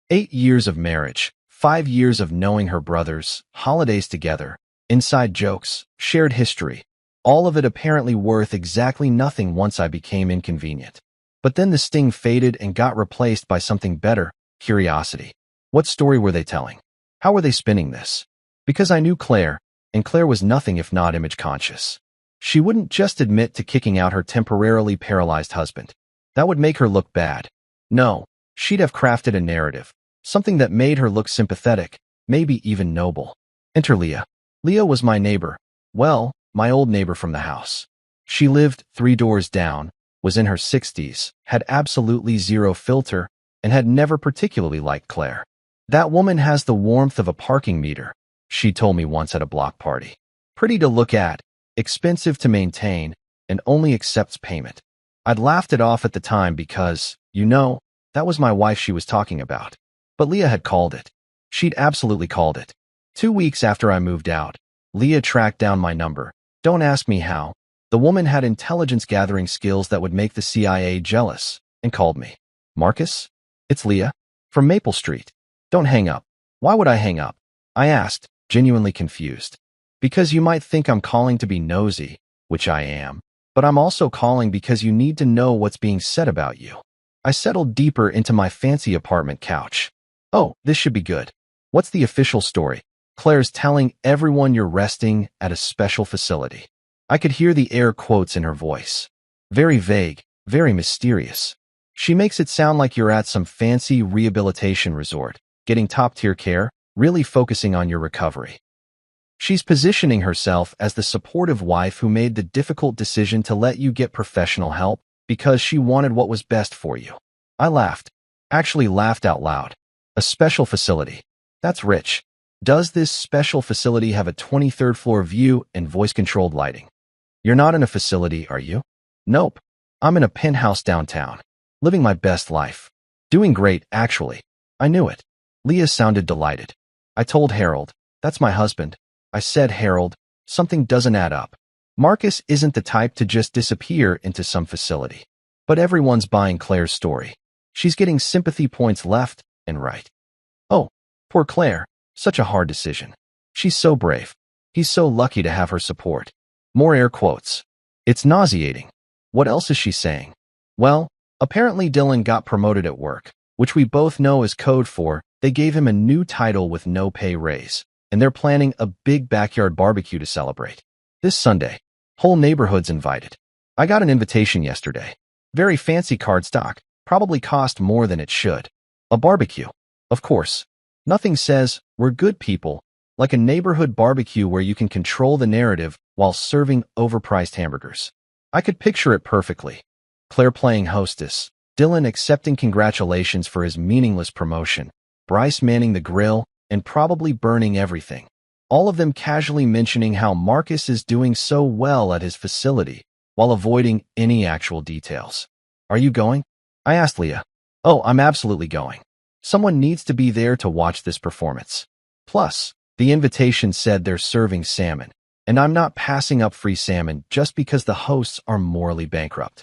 8 years of marriage, 5 years of knowing her brothers, holidays together, inside jokes, shared history, all of it apparently worth exactly nothing once I became inconvenient. But then the sting faded and got replaced by something better, curiosity. What story were they telling? How were they spinning this? Because I knew Claire, and Claire was nothing if not image conscious. She wouldn't just admit to kicking out her temporarily paralyzed husband. That would make her look bad. No. She'd have crafted a narrative, something that made her look sympathetic, maybe even noble. Enter Leah. Leah was my neighbor. Well, my old neighbor from the house. She lived 3 doors down, was in her 60s, had absolutely zero filter, and had never particularly liked Claire. That woman has the warmth of a parking meter, she told me once at a block party. Pretty to look at, expensive to maintain, and only accepts payment. I'd laughed it off at the time because, that was my wife she was talking about. But Leah had called it. She'd absolutely called it. 2 weeks after I moved out, Leah tracked down my number. Don't ask me how. The woman had intelligence-gathering skills that would make the CIA jealous, and called me. Marcus? It's Leah. From Maple Street. Don't hang up. Why would I hang up? I asked, genuinely confused. Because you might think I'm calling to be nosy, which I am, but I'm also calling because you need to know what's being said about you. I settled deeper into my fancy apartment couch. Oh, this should be good. What's the official story? Claire's telling everyone you're resting at a special facility. I could hear the air quotes in her voice. Very vague, very mysterious. She makes it sound like you're at some fancy rehabilitation resort, getting top-tier care, really focusing on your recovery. She's positioning herself as the supportive wife who made the difficult decision to let you get professional help because she wanted what was best for you. I laughed. Actually laughed out loud. A special facility. That's rich. Does this special facility have a 23rd floor view and voice-controlled lighting? You're not in a facility, are you? Nope. I'm in a penthouse downtown. Living my best life. Doing great, actually. I knew it. Leah sounded delighted. I told Harold, that's my husband. I said, Harold, something doesn't add up. Marcus isn't the type to just disappear into some facility. But everyone's buying Claire's story. She's getting sympathy points left and right. Oh, poor Claire. Such a hard decision. She's so brave. He's so lucky to have her support. More air quotes. It's nauseating. What else is she saying? Well, apparently Dylan got promoted at work, which we both know is code for they gave him a new title with no pay raise, and they're planning a big backyard barbecue to celebrate. This Sunday. Whole neighborhood's invited. I got an invitation yesterday. Very fancy cardstock. Probably cost more than it should. A barbecue. Of course. Nothing says, we're good people, like a neighborhood barbecue where you can control the narrative while serving overpriced hamburgers. I could picture it perfectly. Claire playing hostess, Dylan accepting congratulations for his meaningless promotion, Bryce manning the grill, and probably burning everything. All of them casually mentioning how Marcus is doing so well at his facility, while avoiding any actual details. Are you going? I asked Leah. Oh, I'm absolutely going. Someone needs to be there to watch this performance. Plus, the invitation said they're serving salmon, and I'm not passing up free salmon just because the hosts are morally bankrupt.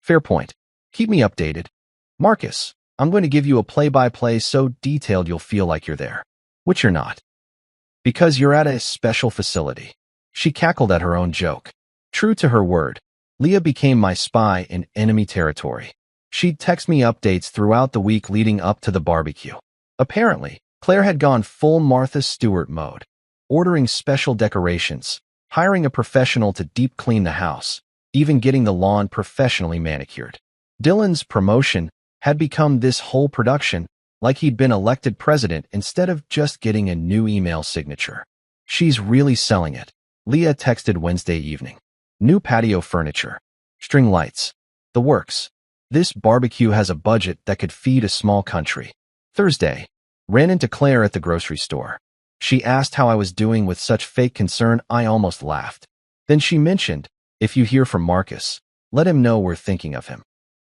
Fair point. Keep me updated. Marcus, I'm going to give you a play-by-play so detailed you'll feel like you're there. Which you're not. Because you're at a special facility. She cackled at her own joke. True to her word, Leah became my spy in enemy territory. She'd text me updates throughout the week leading up to the barbecue. Apparently, Claire had gone full Martha Stewart mode, ordering special decorations, hiring a professional to deep clean the house, even getting the lawn professionally manicured. Dylan's promotion had become this whole production, like he'd been elected president instead of just getting a new email signature. She's really selling it. Leah texted Wednesday evening. New patio furniture. String lights. The works. This barbecue has a budget that could feed a small country. Thursday. Ran into Claire at the grocery store. She asked how I was doing with such fake concern I almost laughed. Then she mentioned, if you hear from Marcus, let him know we're thinking of him.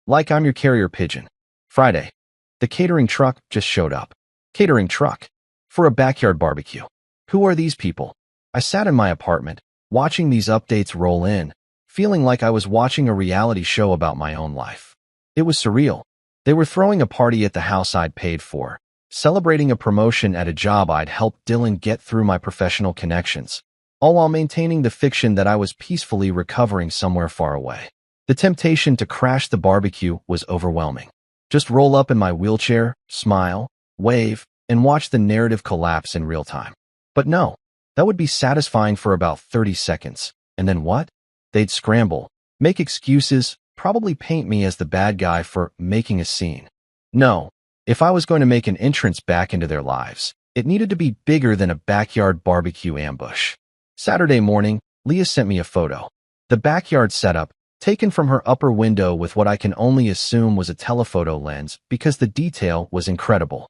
Like I'm your carrier pigeon. Friday. The catering truck just showed up. Catering truck. For a backyard barbecue. Who are these people? I sat in my apartment, watching these updates roll in, feeling like I was watching a reality show about my own life. It was surreal. They were throwing a party at the house I'd paid for, celebrating a promotion at a job I'd helped Dylan get through my professional connections, all while maintaining the fiction that I was peacefully recovering somewhere far away. The temptation to crash the barbecue was overwhelming. Just roll up in my wheelchair, smile, wave, and watch the narrative collapse in real time. But no, that would be satisfying for about 30 seconds. And then what? They'd scramble, make excuses, probably paint me as the bad guy for making a scene. No, if I was going to make an entrance back into their lives, it needed to be bigger than a backyard barbecue ambush. Saturday morning, Leah sent me a photo. The backyard setup, taken from her upper window with what I can only assume was a telephoto lens because the detail was incredible.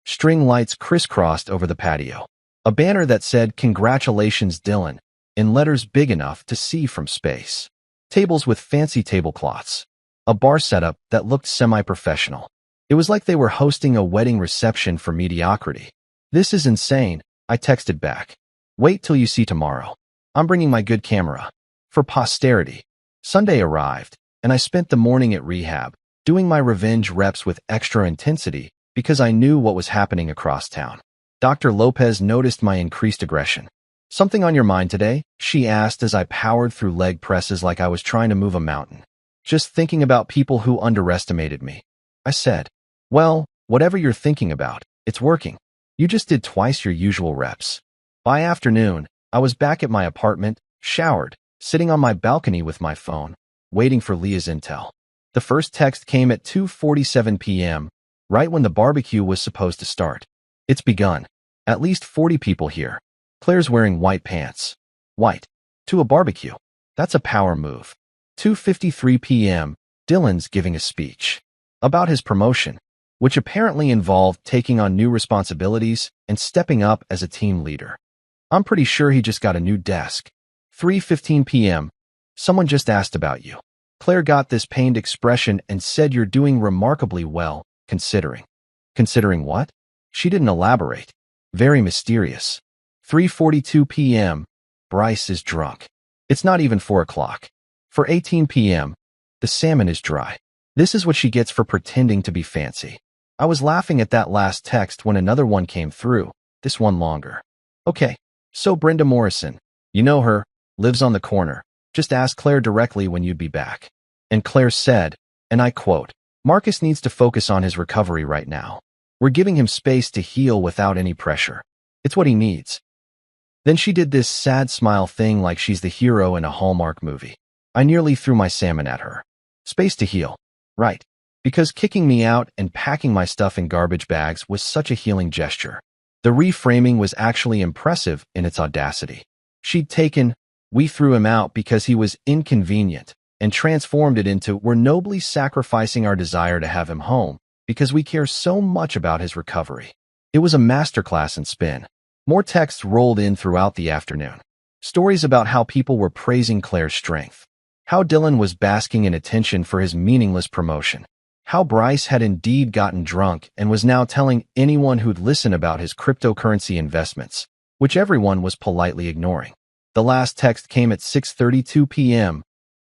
String lights crisscrossed over the patio. A banner that said, "Congratulations, Dylan," in letters big enough to see from space. Tables with fancy tablecloths. A bar setup that looked semi-professional. It was like they were hosting a wedding reception for mediocrity. This is insane, I texted back. Wait till you see tomorrow. I'm bringing my good camera. For posterity. Sunday arrived, and I spent the morning at rehab, doing my revenge reps with extra intensity because I knew what was happening across town. Dr. Lopez noticed my increased aggression. Something on your mind today? She asked as I powered through leg presses like I was trying to move a mountain. Just thinking about people who underestimated me. I said, well, whatever you're thinking about, it's working. You just did twice your usual reps. By afternoon, I was back at my apartment, showered, sitting on my balcony with my phone, waiting for Leah's intel. The first text came at 2:47 p.m., right when the barbecue was supposed to start. It's begun. At least 40 people here. Claire's wearing white pants. White. To a barbecue. That's a power move. 2:53 p.m., Dylan's giving a speech. About his promotion, which apparently involved taking on new responsibilities and stepping up as a team leader. I'm pretty sure he just got a new desk. 3:15 p.m., someone just asked about you. Claire got this pained expression and said you're doing remarkably well, considering. Considering what? She didn't elaborate. Very mysterious. 3:42 p.m., Bryce is drunk. It's not even 4 o'clock. 4:18 p.m., the salmon is dry. This is what she gets for pretending to be fancy. I was laughing at that last text when another one came through, this one longer. Okay, so Brenda Morrison, you know her, lives on the corner. Just ask Claire directly when you'd be back. And Claire said, and I quote, Marcus needs to focus on his recovery right now. We're giving him space to heal without any pressure. It's what he needs. Then she did this sad smile thing like she's the hero in a Hallmark movie. I nearly threw my salmon at her. Space to heal. Right. Because kicking me out and packing my stuff in garbage bags was such a healing gesture. The reframing was actually impressive in its audacity. She'd taken, we threw him out because he was inconvenient, and transformed it into we're nobly sacrificing our desire to have him home because we care so much about his recovery. It was a masterclass in spin. More texts rolled in throughout the afternoon. Stories about how people were praising Claire's strength. How Dylan was basking in attention for his meaningless promotion. How Bryce had indeed gotten drunk and was now telling anyone who'd listen about his cryptocurrency investments, which everyone was politely ignoring. The last text came at 6:32 p.m.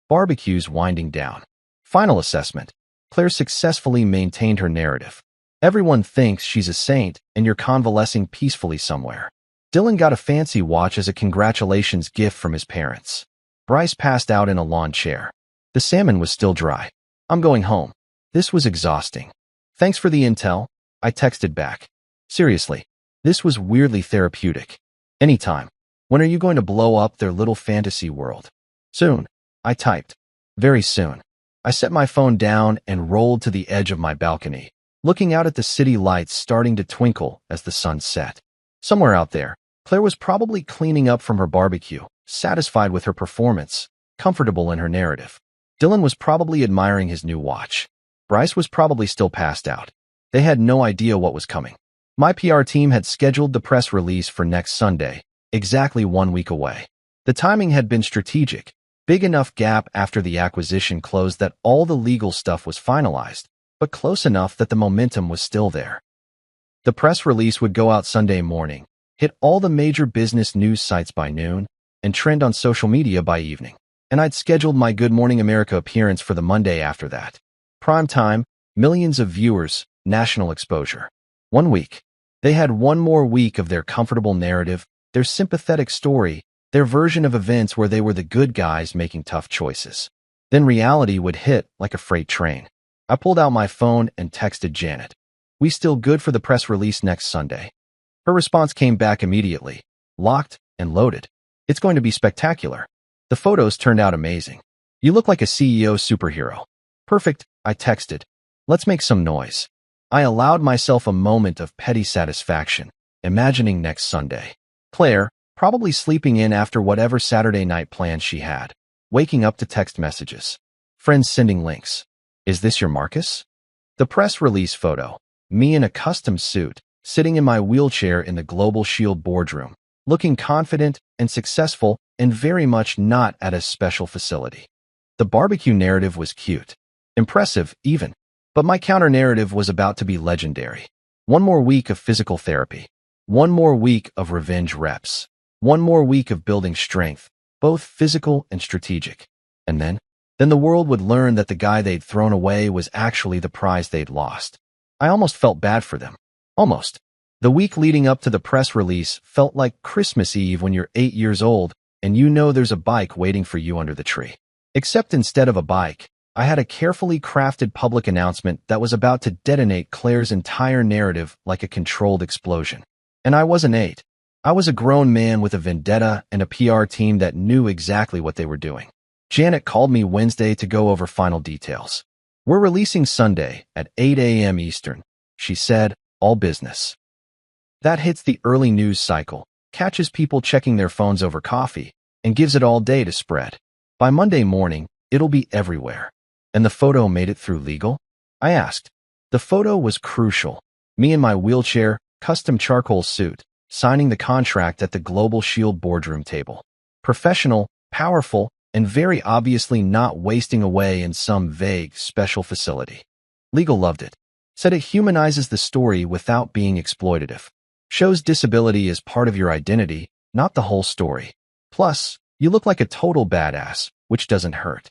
Barbecue's winding down. Final assessment. Claire successfully maintained her narrative. Everyone thinks she's a saint and you're convalescing peacefully somewhere. Dylan got a fancy watch as a congratulations gift from his parents. Bryce passed out in a lawn chair. The salmon was still dry. I'm going home. This was exhausting. Thanks for the intel, I texted back. Seriously, this was weirdly therapeutic. Anytime. When are you going to blow up their little fantasy world? Soon, I typed. Very soon. I set my phone down and rolled to the edge of my balcony, looking out at the city lights starting to twinkle as the sun set. Somewhere out there, Claire was probably cleaning up from her barbecue, satisfied with her performance, comfortable in her narrative. Dylan was probably admiring his new watch. Bryce was probably still passed out. They had no idea what was coming. My PR team had scheduled the press release for next Sunday, exactly 1 week away. The timing had been strategic, big enough gap after the acquisition closed that all the legal stuff was finalized, but close enough that the momentum was still there. The press release would go out Sunday morning, hit all the major business news sites by noon, and trend on social media by evening. And I'd scheduled my Good Morning America appearance for the Monday after that. Prime time, millions of viewers, national exposure. 1 week. They had one more week of their comfortable narrative, their sympathetic story, their version of events where they were the good guys making tough choices. Then reality would hit like a freight train. I pulled out my phone and texted Janet. We still good for the press release next Sunday? Her response came back immediately, locked and loaded. It's going to be spectacular. The photos turned out amazing. You look like a CEO superhero. Perfect, I texted. Let's make some noise. I allowed myself a moment of petty satisfaction, imagining next Sunday. Claire, probably sleeping in after whatever Saturday night plans she had, waking up to text messages. Friends sending links. Is this your Marcus? The press release photo. Me in a custom suit, sitting in my wheelchair in the Global Shield boardroom, looking confident and successful and very much not at a special facility. The barbecue narrative was cute. Impressive, even. But my counter-narrative was about to be legendary. 1 more week of physical therapy. 1 more week of revenge reps. 1 more week of building strength, both physical and strategic. And then the world would learn that the guy they'd thrown away was actually the prize they'd lost. I almost felt bad for them. Almost. The week leading up to the press release felt like Christmas Eve when you're 8 years old and you know there's a bike waiting for you under the tree. Except instead of a bike, I had a carefully crafted public announcement that was about to detonate Claire's entire narrative like a controlled explosion. And I wasn't 8. I was a grown man with a vendetta and a PR team that knew exactly what they were doing. Janet called me Wednesday to go over final details. "We're releasing Sunday at 8 a.m. Eastern," she said, all business. That hits the early news cycle, catches people checking their phones over coffee, and gives it all day to spread. By Monday morning, it'll be everywhere. And the photo made it through legal? I asked. The photo was crucial. Me in my wheelchair, custom charcoal suit, signing the contract at the Global Shield boardroom table. Professional, powerful, and very obviously not wasting away in some vague, special facility. Legal loved it. Said it humanizes the story without being exploitative. Shows disability as part of your identity, not the whole story. Plus, you look like a total badass, which doesn't hurt.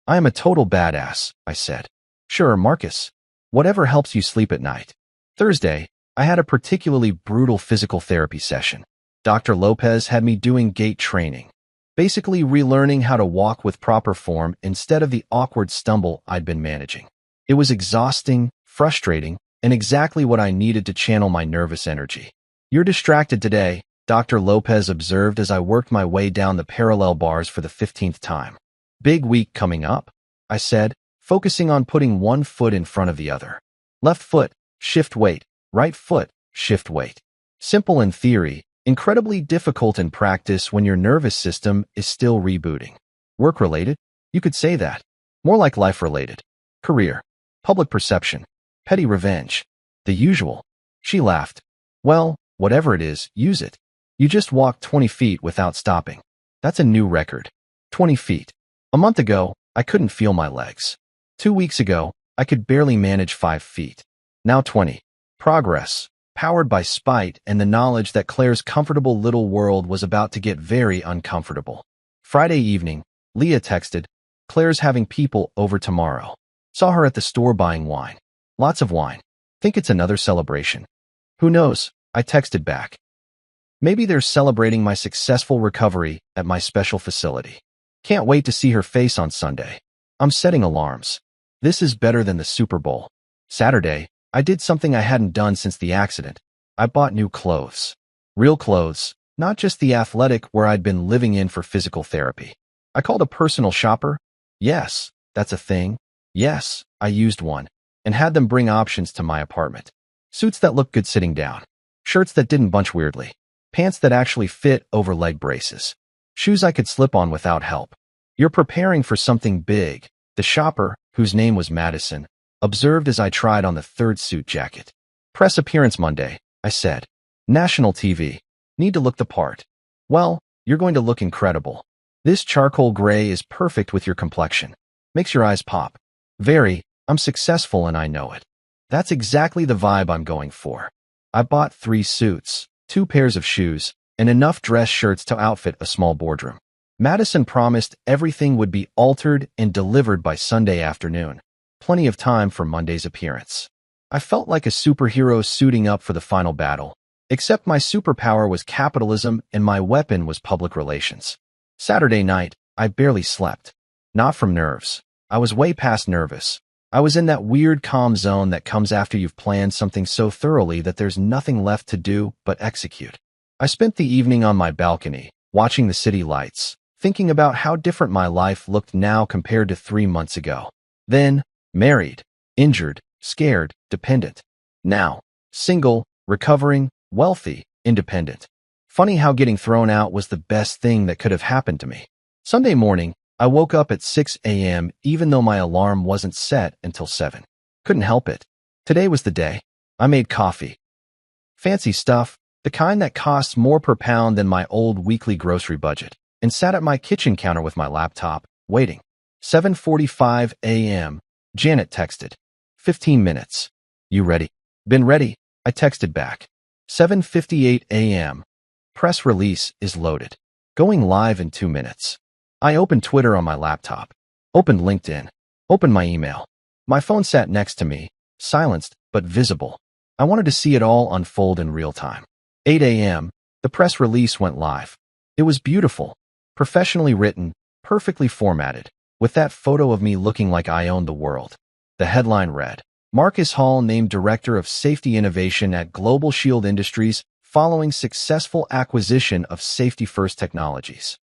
"I am a total badass," I said. "Sure, Marcus. Whatever helps you sleep at night." Thursday, I had a particularly brutal physical therapy session. Dr. Lopez had me doing gait training, basically relearning how to walk with proper form instead of the awkward stumble I'd been managing. It was exhausting, frustrating, and exactly what I needed to channel my nervous energy. "You're distracted today," Dr. Lopez observed as I worked my way down the parallel bars for the 15th time. "Big week coming up," I said, focusing on putting one foot in front of the other. Left foot, shift weight. Right foot, shift weight. Simple in theory, incredibly difficult in practice when your nervous system is still rebooting. Work-related? You could say that. More like life-related. Career. Public perception. Petty revenge. The usual. She laughed. "Well, whatever it is, use it. You just walked 20 feet without stopping. That's a new record. 20 feet. A month ago, I couldn't feel my legs. 2 weeks ago, I could barely manage 5 feet. Now 20. Progress, powered by spite and the knowledge that Claire's comfortable little world was about to get very uncomfortable. Friday evening, Leah texted, "Claire's having people over tomorrow. Saw her at the store buying wine. Lots of wine. Think it's another celebration." "Who knows?" I texted back. "Maybe they're celebrating my successful recovery at my special facility. Can't wait to see her face on Sunday. I'm setting alarms. This is better than the Super Bowl." Saturday, I did something I hadn't done since the accident. I bought new clothes. Real clothes, not just the athletic where I'd been living in for physical therapy. I called a personal shopper. Yes, that's a thing. Yes, I used one, and had them bring options to my apartment. Suits that looked good sitting down. Shirts that didn't bunch weirdly. Pants that actually fit over leg braces. Shoes I could slip on without help. "You're preparing for something big," the shopper, whose name was Madison, observed as I tried on the third suit jacket. "Press appearance Monday," I said. "National TV. Need to look the part." "Well, you're going to look incredible. This charcoal gray is perfect with your complexion. Makes your eyes pop." "Very. I'm successful and I know it." That's exactly the vibe I'm going for. I bought 3 suits, 2 pairs of shoes, and enough dress shirts to outfit a small boardroom. Madison promised everything would be altered and delivered by Sunday afternoon. Plenty of time for Monday's appearance. I felt like a superhero suiting up for the final battle, except my superpower was capitalism and my weapon was public relations. Saturday night, I barely slept. Not from nerves. I was way past nervous. I was in that weird calm zone that comes after you've planned something so thoroughly that there's nothing left to do but execute. I spent the evening on my balcony, watching the city lights, thinking about how different my life looked now compared to 3 months ago. Then, married, injured, scared, dependent. Now, single, recovering, wealthy, independent. Funny how getting thrown out was the best thing that could have happened to me. Sunday morning, I woke up at 6 a.m. even though my alarm wasn't set until 7. Couldn't help it. Today was the day. I made coffee. Fancy stuff, the kind that costs more per pound than my old weekly grocery budget, and sat at my kitchen counter with my laptop, waiting. 7:45 a.m. Janet texted. 15 minutes. "You ready?" "Been ready," I texted back. 7:58 a.m. Press release is loaded. Going live in 2 minutes. I opened Twitter on my laptop. Opened LinkedIn. Opened my email. My phone sat next to me, silenced but visible. I wanted to see it all unfold in real time. 8 a.m., the press release went live. It was beautiful, professionally written, perfectly formatted, with that photo of me looking like I owned the world. The headline read, Marcus Hall named Director of Safety Innovation at Global Shield Industries following successful acquisition of Safety First Technologies.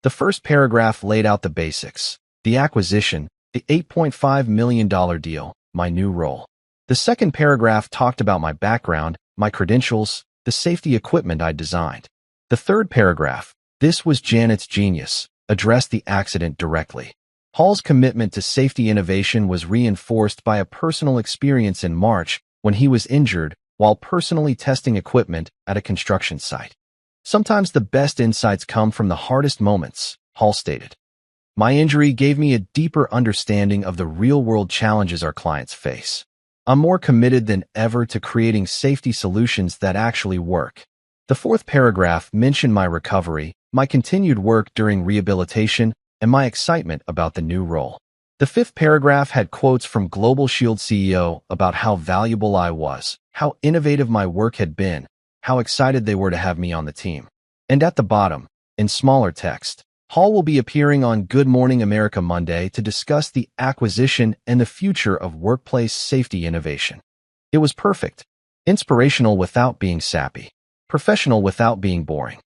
The first paragraph laid out the basics, the acquisition, the $8.5 million deal, my new role. The second paragraph talked about my background, my credentials, the safety equipment I designed. The third paragraph, this was Janet's genius, addressed the accident directly. Hall's commitment to safety innovation was reinforced by a personal experience in March when he was injured while personally testing equipment at a construction site. Sometimes the best insights come from the hardest moments, Hall stated. My injury gave me a deeper understanding of the real-world challenges our clients face. I'm more committed than ever to creating safety solutions that actually work. The fourth paragraph mentioned my recovery, my continued work during rehabilitation, and my excitement about the new role. The fifth paragraph had quotes from Global Shield CEO about how valuable I was, how innovative my work had been, how excited they were to have me on the team. And at the bottom, in smaller text, Hall will be appearing on Good Morning America Monday to discuss the acquisition and the future of workplace safety innovation. It was perfect, inspirational without being sappy, professional without being boring.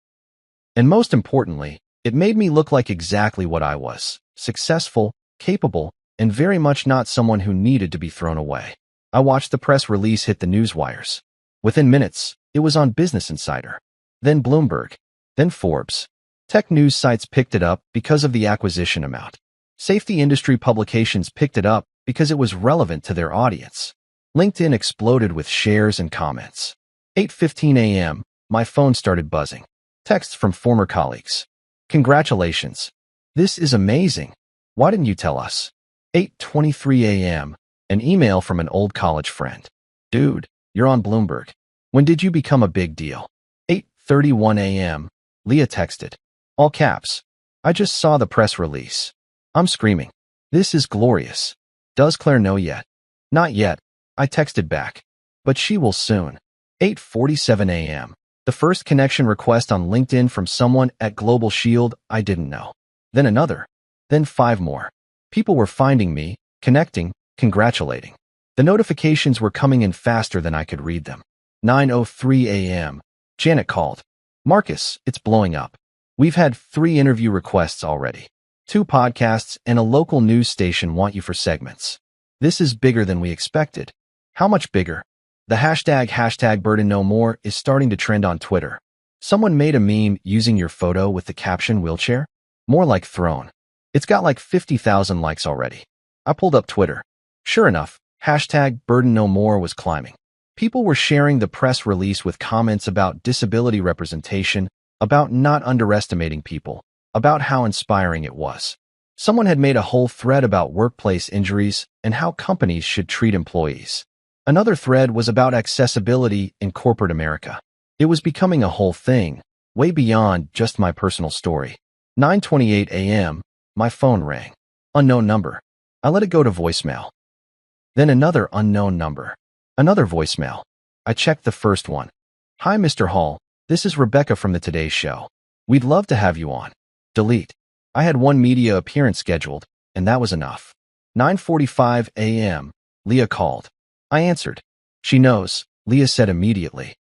And most importantly, it made me look like exactly what I was, successful, capable, and very much not someone who needed to be thrown away. I watched the press release hit the newswires. Within minutes, it was on Business Insider, then Bloomberg, then Forbes. Tech news sites picked it up because of the acquisition amount. Safety industry publications picked it up because it was relevant to their audience. LinkedIn exploded with shares and comments. 8:15 a.m., my phone started buzzing. Texts from former colleagues. Congratulations. This is amazing. Why didn't you tell us? 8:23 a.m., an email from an old college friend. Dude, you're on Bloomberg. When did you become a big deal? 8:31 a.m., Leah texted. All caps. I just saw the press release. I'm screaming. This is glorious. Does Claire know yet? Not yet. I texted back. But she will soon. 8:47 a.m. The first connection request on LinkedIn from someone at Global Shield I didn't know. Then another. Then 5 more. People were finding me, connecting, congratulating. The notifications were coming in faster than I could read them. 9:03 a.m. Janet called. Marcus, it's blowing up. We've had 3 interview requests already. 2 podcasts and a local news station want you for segments. This is bigger than we expected. How much bigger? The hashtag Burden No More is starting to trend on Twitter. Someone made a meme using your photo with the caption wheelchair? More like thrown. It's got like 50,000 likes already. I pulled up Twitter. Sure enough, hashtag Burden No More was climbing. People were sharing the press release with comments about disability representation, about not underestimating people, about how inspiring it was. Someone had made a whole thread about workplace injuries and how companies should treat employees. Another thread was about accessibility in corporate America. It was becoming a whole thing, way beyond just my personal story. 9:28 a.m., my phone rang. Unknown number. I let it go to voicemail. Then another unknown number. Another voicemail. I checked the first one. Hi, Mr. Hall. This is Rebecca from the Today Show. We'd love to have you on. Delete. I had 1 media appearance scheduled, and that was enough. 9:45 a.m. Leah called. I answered. She knows, Leah said immediately.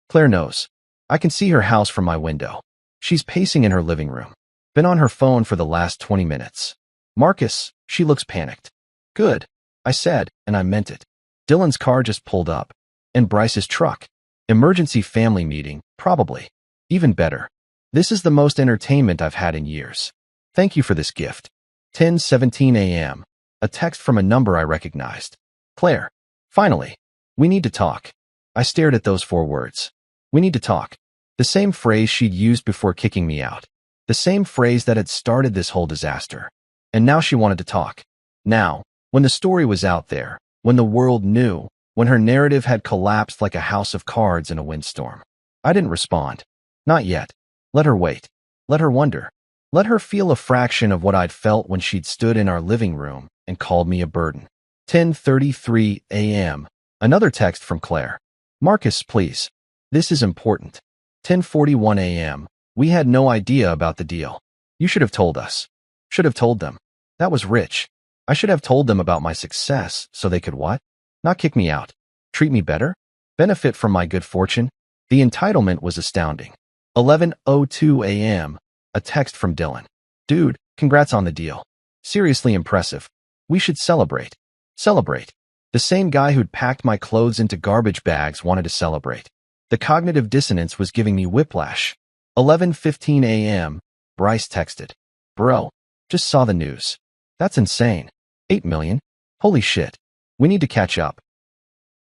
Claire knows. I can see her house from my window. She's pacing in her living room. Been on her phone for the last 20 minutes. Marcus, she looks panicked. Good, I said, and I meant it. Dylan's car just pulled up. And Bryce's truck. Emergency family meeting, probably. Even better. This is the most entertainment I've had in years. Thank you for this gift. 10:17 a.m. A text from a number I recognized. Claire. Finally. We need to talk. I stared at those 4 words. We need to talk. The same phrase she'd used before kicking me out. The same phrase that had started this whole disaster. And now she wanted to talk. Now, when the story was out there, when the world knew, when her narrative had collapsed like a house of cards in a windstorm. I didn't respond. Not yet. Let her wait. Let her wonder. Let her feel a fraction of what I'd felt when she'd stood in our living room and called me a burden. 10:33 a.m. Another text from Claire. Marcus, please. This is important. 10:41 a.m. We had no idea about the deal. You should have told us. Should have told them. That was rich. I should have told them about my success so they could what? Not kick me out. Treat me better? Benefit from my good fortune? The entitlement was astounding. 11:02 a.m. A text from Dylan. Dude, congrats on the deal. Seriously impressive. We should celebrate. Celebrate. The same guy who'd packed my clothes into garbage bags wanted to celebrate. The cognitive dissonance was giving me whiplash. 11:15 a.m. Bryce texted. Bro, just saw the news. That's insane. 8 million? Holy shit. We need to catch up.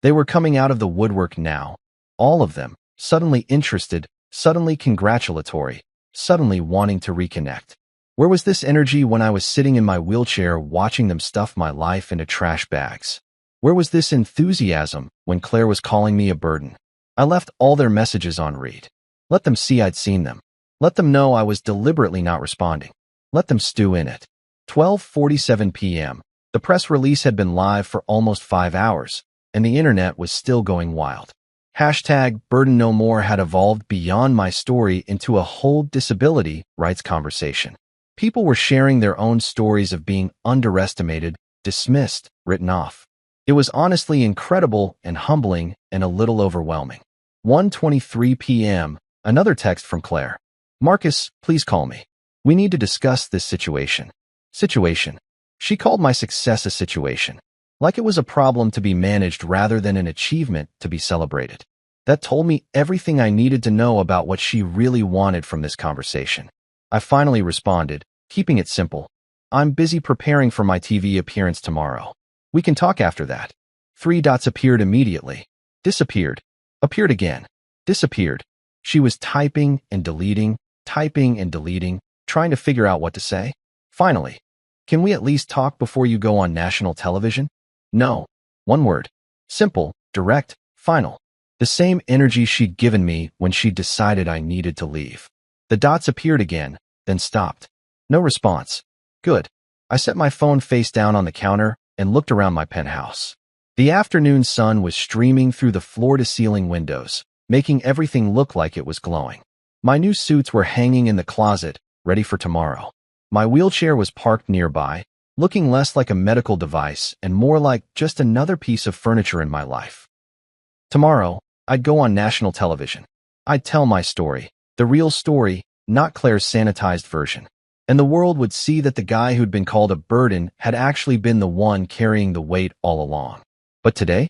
They were coming out of the woodwork now. All of them, suddenly interested, suddenly congratulatory, suddenly wanting to reconnect. Where was this energy when I was sitting in my wheelchair watching them stuff my life into trash bags? Where was this enthusiasm when Claire was calling me a burden? I left all their messages on read. Let them see I'd seen them. Let them know I was deliberately not responding. Let them stew in it. 12:47 p.m. The press release had been live for almost 5 hours, and the internet was still going wild. Hashtag Burden No More had evolved beyond my story into a whole disability rights conversation. People were sharing their own stories of being underestimated, dismissed, written off. It was honestly incredible and humbling and a little overwhelming. 1:23 p.m. Another text from Claire. Marcus, please call me. We need to discuss this situation. Situation. She called my success a situation. Like it was a problem to be managed rather than an achievement to be celebrated. That told me everything I needed to know about what she really wanted from this conversation. I finally responded, keeping it simple. I'm busy preparing for my TV appearance tomorrow. We can talk after that. 3 dots appeared immediately. Disappeared. Appeared again. Disappeared. She was typing and deleting, trying to figure out what to say. Finally. Can we at least talk before you go on national television? No. One word. Simple, direct, final. The same energy she'd given me when she decided I needed to leave. The dots appeared again, then stopped. No response. Good. I set my phone face down on the counter and looked around my penthouse. The afternoon sun was streaming through the floor-to-ceiling windows, making everything look like it was glowing. My new suits were hanging in the closet, ready for tomorrow. My wheelchair was parked nearby, looking less like a medical device and more like just another piece of furniture in my life. Tomorrow, I'd go on national television. I'd tell my story, the real story, not Claire's sanitized version. And the world would see that the guy who'd been called a burden had actually been the one carrying the weight all along. But today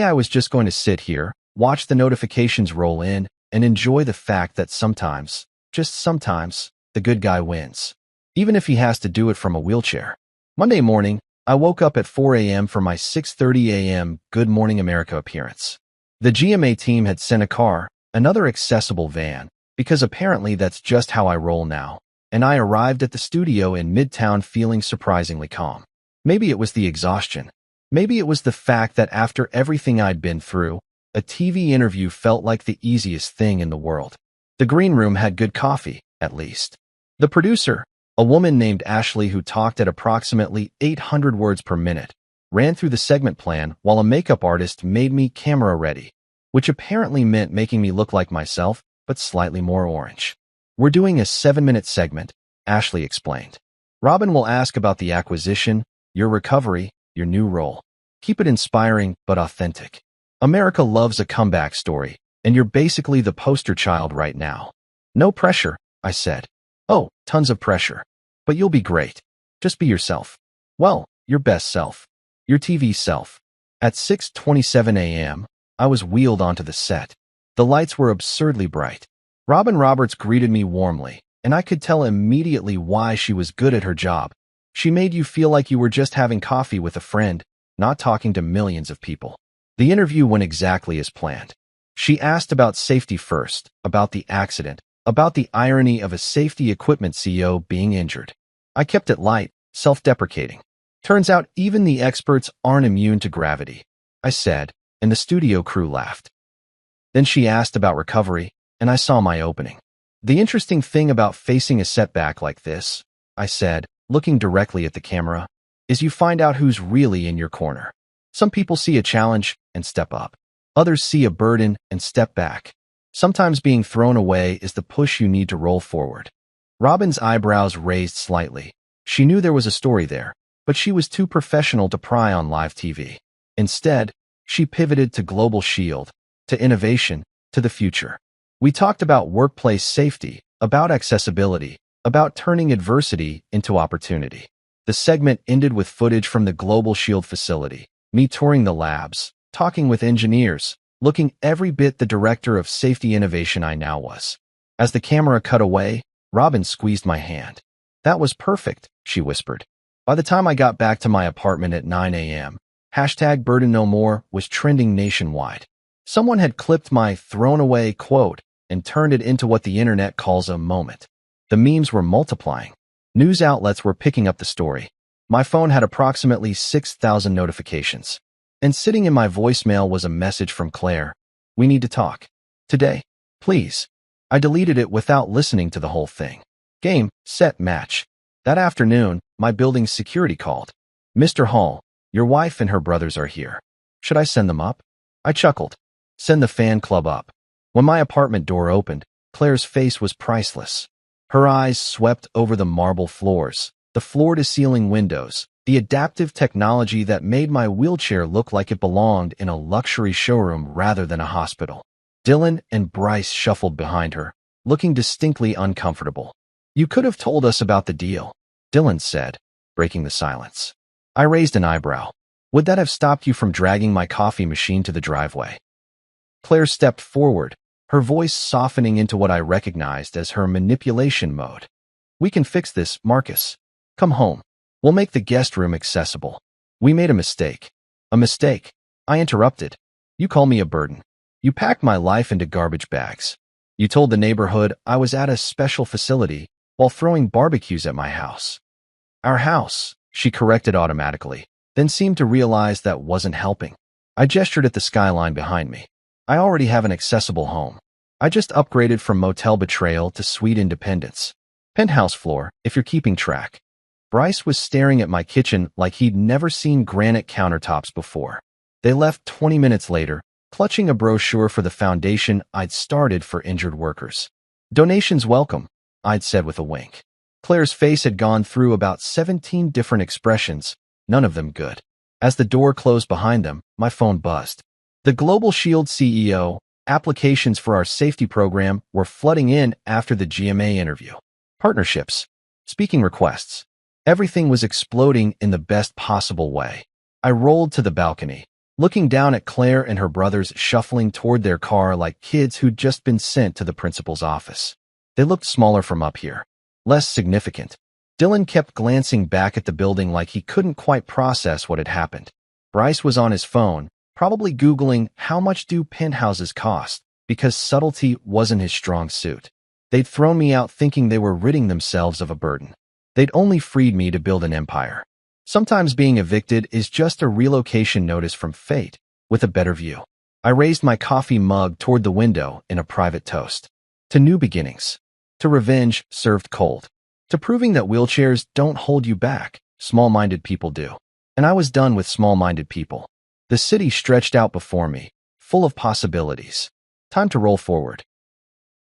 I was just going to sit here, watch the notifications roll in, and enjoy the fact that sometimes, just sometimes, the good guy wins. Even if he has to do it from a wheelchair. Monday morning, I woke up at 4 a.m. for my 6:30 a.m. Good Morning America appearance. The GMA team had sent a car, another accessible van, because apparently that's just how I roll now, and I arrived at the studio in Midtown feeling surprisingly calm. Maybe it was the exhaustion. Maybe it was the fact that after everything I'd been through, a TV interview felt like the easiest thing in the world. The green room had good coffee, at least. The producer, a woman named Ashley who talked at approximately 800 words per minute, ran through the segment plan while a makeup artist made me camera ready, which apparently meant making me look like myself, but slightly more orange. We're doing a 7-minute segment, Ashley explained. Robin will ask about the acquisition, your recovery, your new role. Keep it inspiring but authentic. America loves a comeback story, and you're basically the poster child right now. No pressure, I said. Oh, tons of pressure. But you'll be great. Just be yourself. Well, your best self. Your TV self. At 6:27 a.m., I was wheeled onto the set. The lights were absurdly bright. Robin Roberts greeted me warmly, and I could tell immediately why she was good at her job. She made you feel like you were just having coffee with a friend, not talking to millions of people. The interview went exactly as planned. She asked about safety first, about the accident, about the irony of a safety equipment CEO being injured. I kept it light, self-deprecating. Turns out even the experts aren't immune to gravity, I said, and the studio crew laughed. Then she asked about recovery, and I saw my opening. The interesting thing about facing a setback like this, I said, looking directly at the camera, is you find out who's really in your corner. Some people see a challenge and step up. Others see a burden and step back. Sometimes being thrown away is the push you need to roll forward. Robin's eyebrows raised slightly. She knew there was a story there, but she was too professional to pry on live TV. Instead, she pivoted to Global Shield, to innovation, to the future. We talked about workplace safety, about accessibility, about turning adversity into opportunity. The segment ended with footage from the Global Shield facility, me touring the labs, talking with engineers, looking every bit the director of safety innovation I now was. As the camera cut away, Robin squeezed my hand. "That was perfect," she whispered. By the time I got back to my apartment at 9 a.m., #BurdenNoMore was trending nationwide. Someone had clipped my thrown-away quote and turned it into what the internet calls a moment. The memes were multiplying. News outlets were picking up the story. My phone had approximately 6,000 notifications. And sitting in my voicemail was a message from Claire. "We need to talk. Today. Please." I deleted it without listening to the whole thing. Game, set, match. That afternoon, my building's security called. "Mr. Hall, your wife and her brothers are here. Should I send them up?" I chuckled. "Send the fan club up." When my apartment door opened, Claire's face was priceless. Her eyes swept over the marble floors, the floor-to-ceiling windows, the adaptive technology that made my wheelchair look like it belonged in a luxury showroom rather than a hospital. Dylan and Bryce shuffled behind her, looking distinctly uncomfortable. "You could have told us about the deal," Dylan said, breaking the silence. I raised an eyebrow. "Would that have stopped you from dragging my coffee machine to the driveway?" Claire stepped forward, her voice softening into what I recognized as her manipulation mode. "We can fix this, Marcus. Come home. We'll make the guest room accessible. We made a mistake." "A mistake?" I interrupted. "You call me a burden. You packed my life into garbage bags. You told the neighborhood I was at a special facility while throwing barbecues at my house." "Our house," she corrected automatically, then seemed to realize that wasn't helping. I gestured at the skyline behind me. "I already have an accessible home. I just upgraded from Motel Betrayal to Suite Independence. Penthouse floor, if you're keeping track." Bryce was staring at my kitchen like he'd never seen granite countertops before. They left 20 minutes later, clutching a brochure for the foundation I'd started for injured workers. "Donations welcome," I'd said with a wink. Claire's face had gone through about 17 different expressions, none of them good. As the door closed behind them, my phone buzzed. The Global Shield CEO, applications for our safety program were flooding in after the GMA interview. Partnerships, speaking requests. Everything was exploding in the best possible way. I rolled to the balcony, looking down at Claire and her brothers shuffling toward their car like kids who'd just been sent to the principal's office. They looked smaller from up here, less significant. Dylan kept glancing back at the building like he couldn't quite process what had happened. Bryce was on his phone, probably Googling how much do penthouses cost, because subtlety wasn't his strong suit. They'd thrown me out thinking they were ridding themselves of a burden. They'd only freed me to build an empire. Sometimes being evicted is just a relocation notice from fate, with a better view. I raised my coffee mug toward the window in a private toast. To new beginnings. To revenge served cold. To proving that wheelchairs don't hold you back, small-minded people do. And I was done with small-minded people. The city stretched out before me, full of possibilities. Time to roll forward.